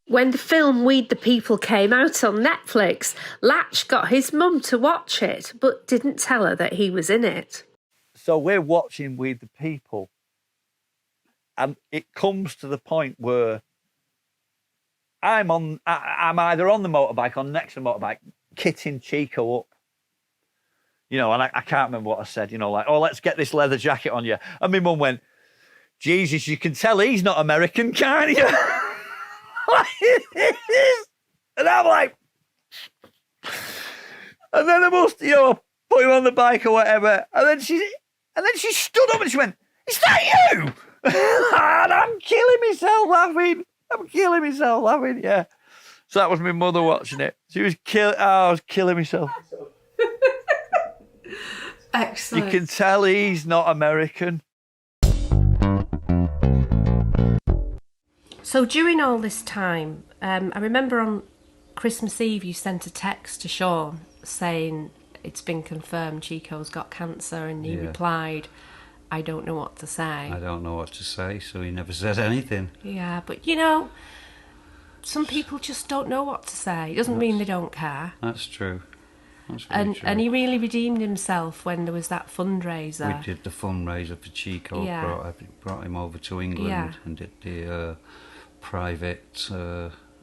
When the film We the People came out on Netflix, Latch got his mum to watch it, but didn't tell her that he was in it. So we're watching We the People, and it comes to the point where I'm either on the motorbike or next to the motorbike, kitting Chico up. And I can't remember what I said, like, oh, let's get this leather jacket on you. And my mum went, Jesus, you can tell he's not American, can't you? And I'm like, and then I must, put him on the bike or whatever. And then she stood up and she went, is that you? And I'm killing myself laughing. Yeah. So that was my mother watching it. She was I was killing myself. Excellent. You can tell he's not American. So during all this time, I remember on Christmas Eve you sent a text to Shaun saying it's been confirmed Chico's got cancer, and he replied, I don't know what to say. I don't know what to say, so he never said anything. Yeah, but some people just don't know what to say. It doesn't mean they don't care. That's true. That's and true. And he really redeemed himself when there was that fundraiser. We did the fundraiser for Chico. Yeah. Brought him over to England and did the private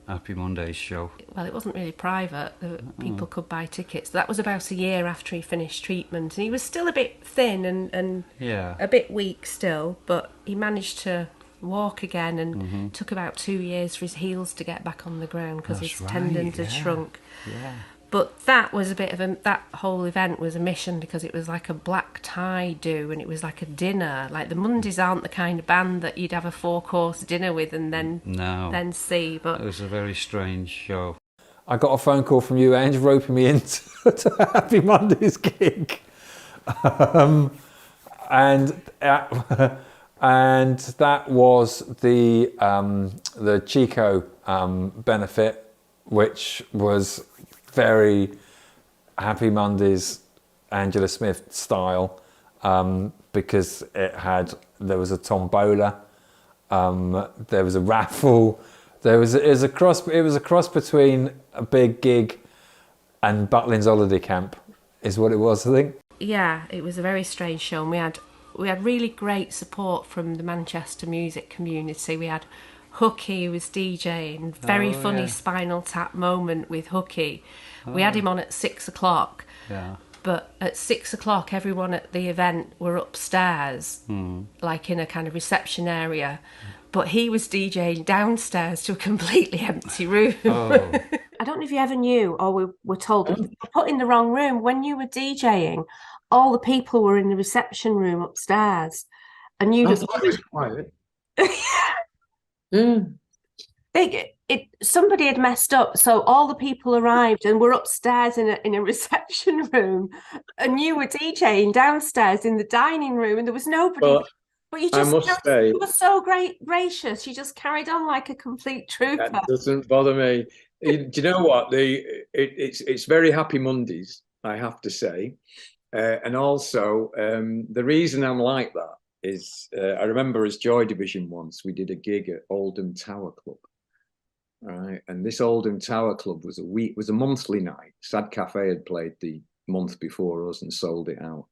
Happy Mondays show. Well, it wasn't really private. People could buy tickets. That was about a year after he finished treatment, and he was still a bit thin and a bit weak still, but he managed to walk again, and took about 2 years for his heels to get back on the ground because his tendons had shrunk. Yeah. But that was a bit of that whole event was a mission, because it was like a black tie do, and it was like a dinner. Like the Mondays aren't the kind of band that you'd have a 4-course dinner with and then see. But it was a very strange show. I got a phone call from you, Ange, roping me into a Happy Mondays gig. And and that was the Chico benefit, which was very Happy Mondays, Angela Smith style, because there was a tombola, there was a raffle, it was a cross between a big gig and Butlins holiday camp, is what it was, I think. Yeah, it was a very strange show, and we had really great support from the Manchester music community. We had Hooky, who was DJing, very funny Spinal Tap moment with Hooky. We had him on at 6 o'clock. Yeah. But at 6 o'clock, everyone at the event were upstairs, like in a kind of reception area. But he was DJing downstairs to a completely empty room. Oh. I don't know if you ever knew or were told that you were put in the wrong room. When you were DJing, all the people were in the reception room upstairs. And you just... It was quiet. Somebody had messed up, so all the people arrived and were upstairs in a reception room, and you were DJing downstairs in the dining room, and there was nobody. But you just you were so gracious. You just carried on like a complete trooper. That doesn't bother me. Do you know what? It's very Happy Mondays, I have to say, and also the reason I'm like that is I remember as Joy Division once we did a gig at Oldham Tower Club. Right, and this Oldham Tower Club was a monthly night. Sad Cafe had played the month before us and sold it out,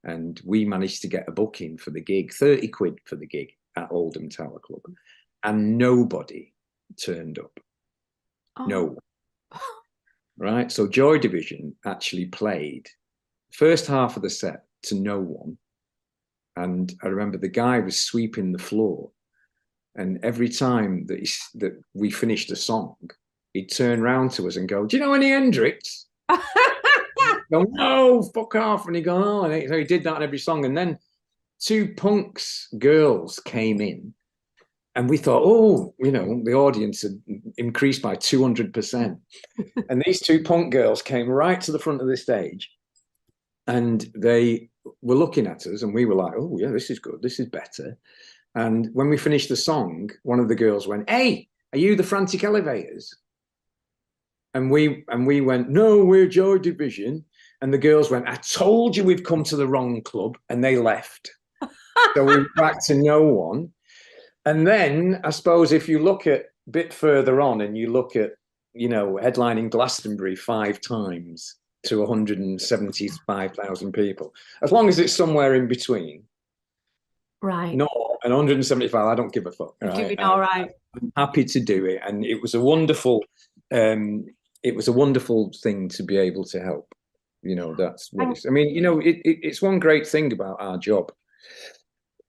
and we managed to get a booking for the gig, 30 quid for the gig at Oldham Tower Club, and nobody turned up. No one. Right, so Joy Division actually played first half of the set to no one, and I remember the guy was sweeping the floor. And every time that we finished a song, he'd turn around to us and go, "Do you know any Hendrix?" Go, "No, fuck off." And he'd go, "Oh," and so he did that on every song. And then two punks girls came in, and we thought, oh, the audience had increased by 200%. And these two punk girls came right to the front of the stage, and they were looking at us, and we were like, "Oh yeah, this is good. This is better." And when we finished the song, one of the girls went, "Hey, are you the Frantic Elevators?" And we went, "No, we're Joy Division." And the girls went, "I told you we've come to the wrong club," and they left. So we were back to no one. And then I suppose if you look at a bit further on and you look at, headlining Glastonbury 5 times to 175,000 people, as long as it's somewhere in between. Right. No, and 175, I don't give a fuck. Right? Doing all right. I'm happy to do it, and it was a wonderful thing to be able to help. That's what it's. I mean, it's one great thing about our job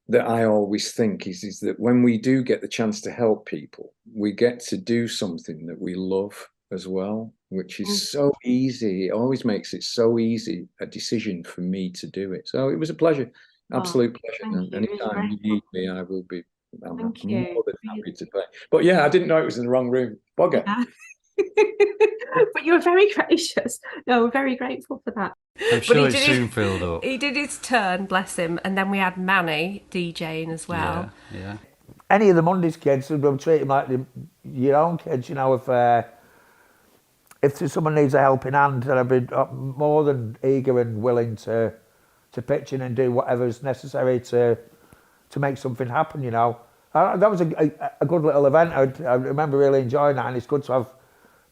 that I always think is that when we do get the chance to help people, we get to do something that we love as well, which is so easy. It always makes it so easy a decision for me to do it. So it was a pleasure. Absolute pleasure. And anytime you need me, I will be. I'm more than happy to play. But yeah, I didn't know it was in the wrong room. Bugger. Yeah. But you were very gracious. No, we're very grateful for that. I'm sure it soon filled up. He did his turn, bless him, and then we had Manny DJing as well. Yeah. Any of the Mondays kids, we'll treat them like your own kids. If someone needs a helping hand, then I'd be more than eager and willing to pitch in and do whatever's necessary to make something happen, That was a good little event. I remember really enjoying that, and it's good to have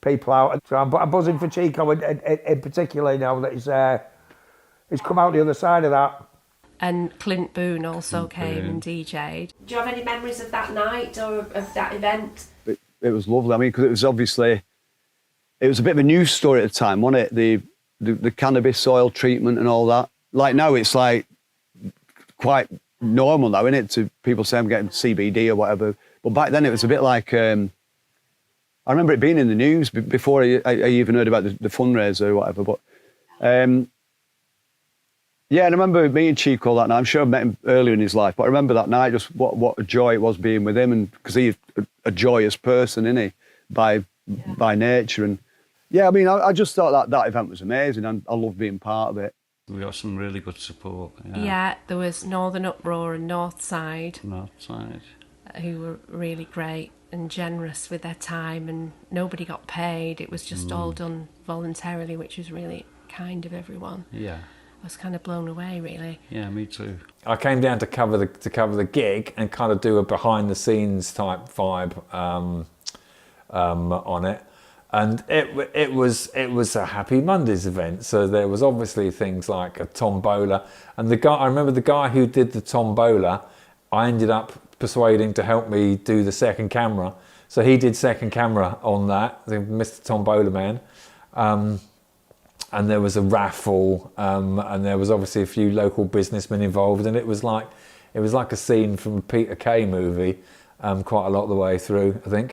people out. So I'm buzzing for Chico in particular, that he's come out the other side of that. And Clint Boon also came and DJ'd. Do you have any memories of that night or of that event? It was lovely. I mean, because it was obviously, it was a bit of a news story at the time, wasn't it? The cannabis soil treatment and all that. Like now it's like quite normal now, isn't it? To people say I'm getting CBD or whatever. But back then it was a bit like, I remember it being in the news before I even heard about the fundraiser or whatever. But yeah, and I remember meeting Chico that night. I'm sure I met him earlier in his life, but I remember that night just what a joy it was being with him, and because he's a joyous person, isn't he, by nature. And yeah, I mean, I just thought that event was amazing, and I loved being part of it. We got some really good support. Yeah, there was Northern Uproar and Northside, Northside, who were really great and generous with their time, and nobody got paid. It was just all done voluntarily, which was really kind of everyone. Yeah. I was kind of blown away, really. Yeah, me too. I came down to cover the gig and kind of do a behind the scenes type vibe on it, and it was a Happy Mondays event. So there was obviously things like a tombola, and I remember the guy who did the tombola, I ended up persuading to help me do the second camera. So he did second camera on that, Mr. Tombola Man. And there was a raffle, and there was obviously a few local businessmen involved, and it was like a scene from a Peter Kay movie, quite a lot of the way through, I think.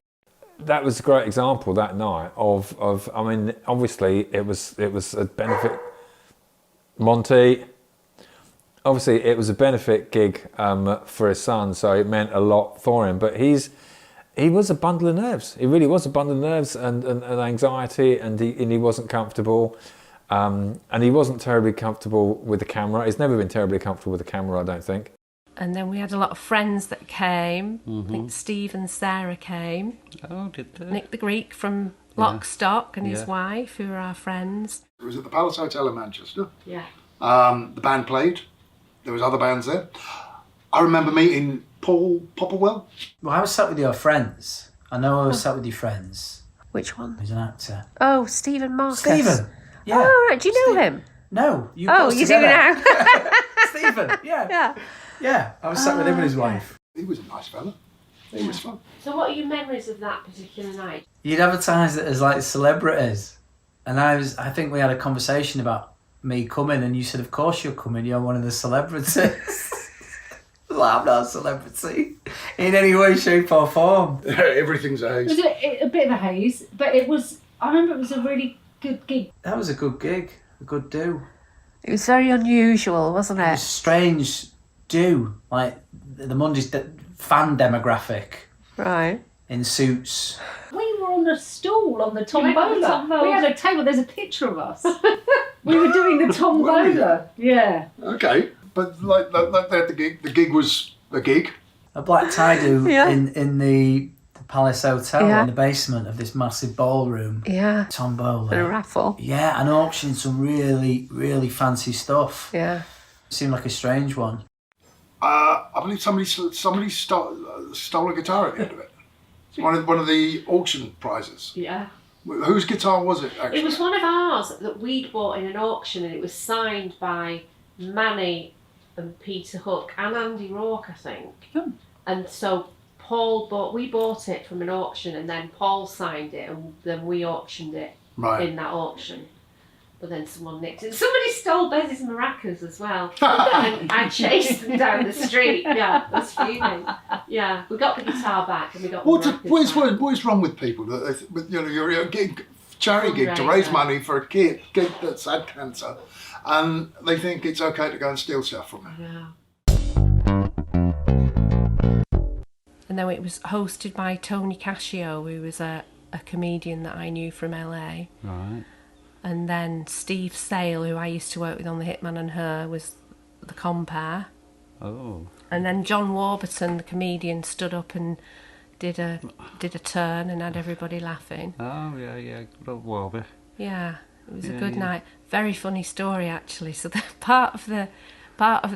That was a great example that night of I mean, obviously it was a benefit. Monty, obviously it was a benefit gig for his son, so it meant a lot for him. But he was a bundle of nerves. He really was a bundle of nerves and anxiety, and he wasn't comfortable. And he wasn't terribly comfortable with the camera. He's never been terribly comfortable with the camera, I don't think. And then we had a lot of friends that came. I think Steve and Sarah came. Oh, did they? Nick the Greek from Lockstock and his wife, who were our friends. It was at the Palace Hotel in Manchester. Yeah. The band played. There was other bands there. I remember meeting Paul Popperwell. Well, I was sat with your friends. I know I was sat with your friends. Which one? He's an actor. Oh, Stephen Marcus. Stephen. Yeah. Oh, right. Do you know him? No. You Oh, you do now. Stephen. Yeah. Yeah. Yeah. I was sat with him and his wife. He was a nice fella. It was fun. So what are your memories of that particular night? You'd advertise it as like celebrities, and I think we had a conversation about me coming, and you said, "Of course you're coming. You're one of the celebrities." Well, I'm not a celebrity in any way, shape, or form. Everything's a haze. It was a bit of a haze, but it was. I remember it was a really good gig. That was a good gig, a good do. It was very unusual, wasn't It it? was strange do, like the Mondays fan demographic. Right. In suits. We were on the stool on the tombola. tombola. We had a table. There's a picture of us. We were doing the tombola. Yeah. Okay, but like the gig. The gig was a gig. A black tie do Yeah. in the Palace Hotel Yeah. in the basement of this massive ballroom. Yeah. Tombola. And a raffle. Yeah, and auctioning some really, really fancy stuff. Yeah. Seemed like a strange one. I believe somebody stole a guitar at the end of it. It's one of the auction prizes. Yeah. Whose guitar was it, actually? It was one of ours that we'd bought in an auction, and it was signed by Manny and Peter Hook and Andy Rourke, I think. And so we bought it from an auction, and then Paul signed it, and then we auctioned it in that auction. But then someone nicked it. Somebody stole Bez's maracas as well. And I chased them down the street. Yeah, I was fuming. Yeah, we got the guitar back and we got the maracas back. What is wrong with people? You're a charity gig to raise money for a kid that's had cancer, and they think it's okay to go and steal stuff from it. Yeah. And then it was hosted by Tony Cascio, who was a comedian that I knew from LA. Right. And then Steve Sale, who I used to work with on The Hitman and Her, was the compere. Oh. And then John Warburton, the comedian, stood up and did a turn and had everybody laughing. Oh, yeah, good old Warby. Yeah, it was a good night. Very funny story, actually. So the part of the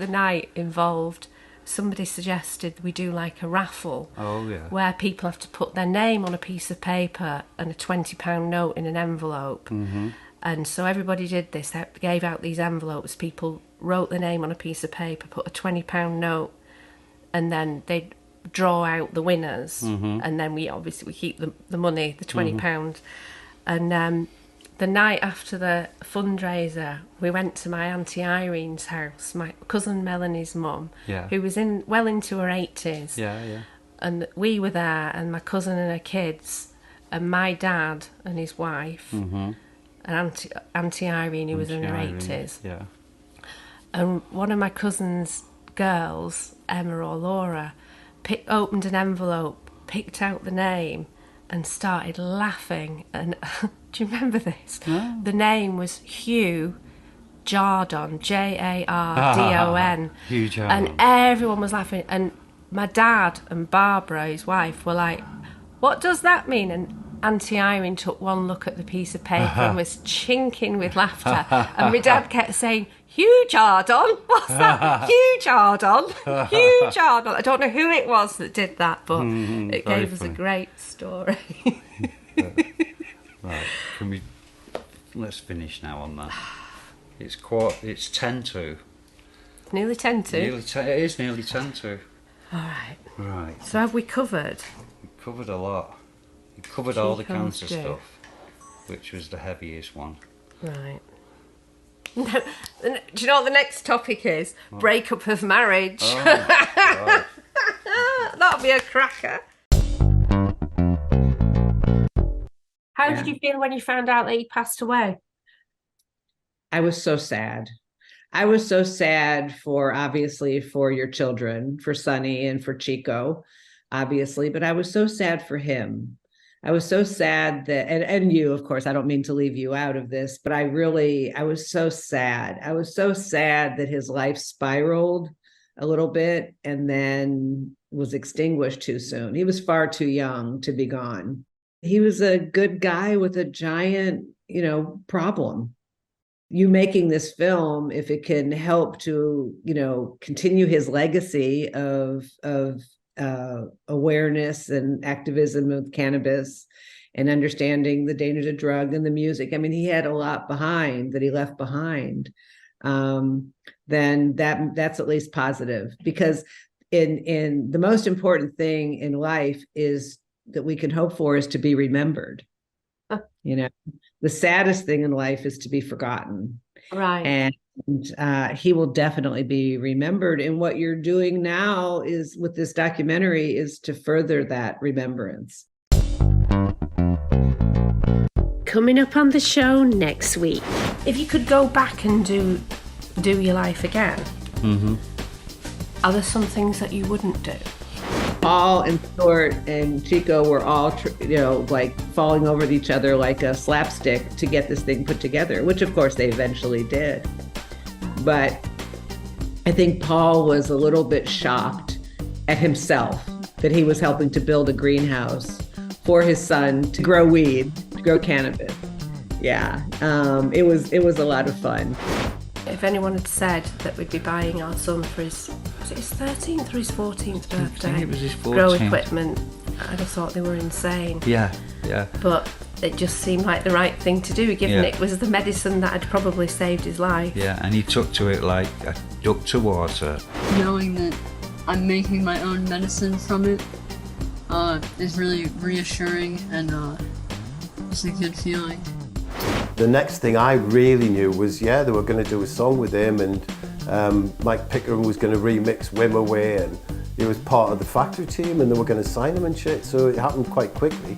night involved, somebody suggested we do like a raffle. Oh, yeah. Where people have to put their name on a piece of paper and a £20 note in an envelope. Mm-hmm. And so everybody did this. They gave out these envelopes. People wrote their name on a piece of paper, put a £20 note, and then they'd draw out the winners. Mm-hmm. And then we keep the money, the £20. And the night after the fundraiser, we went to my Auntie Irene's house, my cousin Melanie's mum, who was well into her 80s. Yeah. And we were there, and my cousin and her kids, and my dad and his wife, Mm-hmm. and Auntie Irene, who was in her 80s. Yeah. And one of my cousin's girls, Emma or Laura, opened an envelope, picked out the name, and started laughing. And do you remember this? No. The name was Hugh Jardon, Jardon. Huge And everyone was laughing. And my dad and Barbara, his wife, were like, what does that mean? And Auntie Irene took one look at the piece of paper and was chinking with laughter. And my dad kept saying, huge Ardon? What's that? Huge Ardon? Huge Ardon. I don't know who it was that did that, but it gave us a great story. Right, let's finish now on that. It's 10 to. Nearly 10 to? It is nearly 10 to. All right. Right. So have we covered? We covered a lot. We covered all the cancer stuff, which was the heaviest one. Right. Do you know what the next topic is? What? Breakup of marriage. Oh, That'll be a cracker. How did you feel when you found out that he passed away? I was so sad. I was so sad obviously for your children, for Sonny and for Chico, obviously, but I was so sad for him. I was so sad that, and you, of course, I don't mean to leave you out of this, but I was so sad. I was so sad that his life spiraled a little bit and then was extinguished too soon. He was far too young to be gone. He was a good guy with a giant, problem. You making this film, if it can help to, continue his legacy of awareness and activism of cannabis and understanding the dangers of drug and the music. I mean, he had a lot behind that he left behind. Then that's at least positive, because in the most important thing in life is that we can hope for is to be remembered. The saddest thing in life is to be forgotten. Right. And he will definitely be remembered. And what you're doing now is with this documentary is to further that remembrance. Coming up on the show next week. If you could go back and do your life again, are there some things that you wouldn't do? Paul and Stuart and Chico were all, like falling over each other like a slapstick to get this thing put together, which of course they eventually did. But I think Paul was a little bit shocked at himself that he was helping to build a greenhouse for his son to grow weed, to grow cannabis. Yeah, it was a lot of fun. If anyone had said that we'd be buying our son for his 13th or his 14th birthday, I think it was his 14th. Grow equipment, I'd have thought they were insane. Yeah. But it just seemed like the right thing to do, given it was the medicine that had probably saved his life. Yeah, and he took to it like a duck to water. Knowing that I'm making my own medicine from it is really reassuring, and it's a good feeling. The next thing I really knew was, they were going to do a song with him, and Mike Pickering was going to remix Wim Away, and he was part of the factory team, and they were going to sign him and shit, so it happened quite quickly.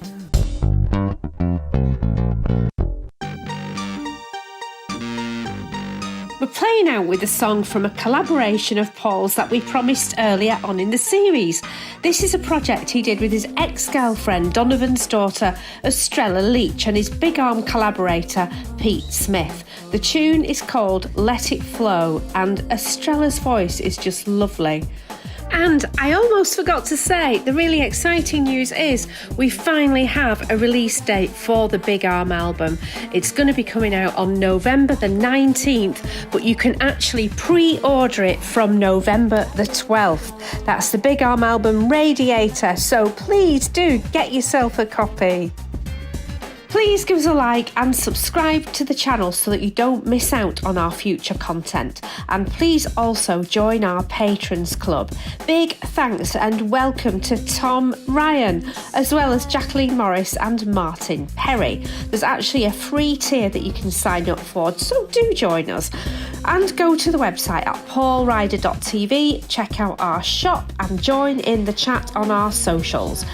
We're playing out with a song from a collaboration of Paul's that we promised earlier on in the series. This is a project he did with his ex-girlfriend Donovan's daughter Estrella Leach and his big arm collaborator Pete Smith. The tune is called Let It Flow and Estrella's voice is just lovely. And I almost forgot to say, the really exciting news is we finally have a release date for the Big Arm album. It's going to be coming out on November the 19th, but you can actually pre-order it from November the 12th. That's the Big Arm album Radiator, so please do get yourself a copy. Please give us a like and subscribe to the channel so that you don't miss out on our future content. And please also join our Patrons Club. Big thanks and welcome to Tom Ryan, as well as Jacqueline Morris and Martin Perry. There's actually a free tier that you can sign up for, so do join us. And go to the website at paulryder.tv, check out our shop and join in the chat on our socials.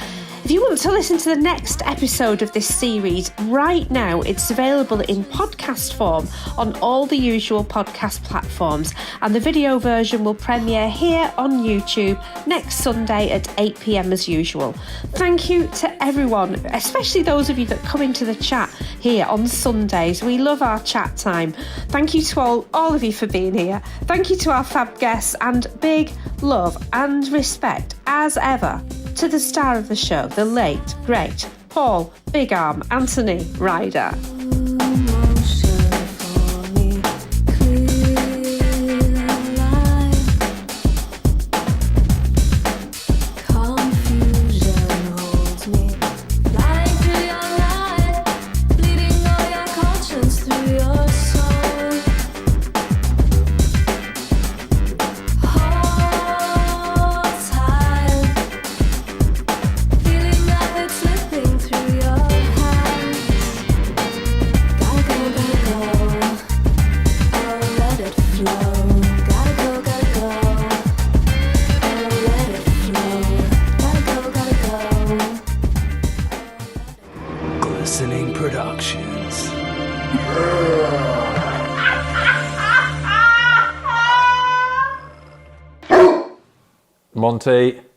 If you want to listen to the next episode of this series right now, it's available in podcast form on all the usual podcast platforms, and the video version will premiere here on YouTube next Sunday at 8 p.m. as usual. Thank you to everyone, especially those of you that come into the chat here on Sundays. We love our chat time. Thank you to all of you for being here. Thank you to our fab guests, and big love and respect as ever to the star of the show, the late, great Paul Big Arm Anthony Ryder. Monty.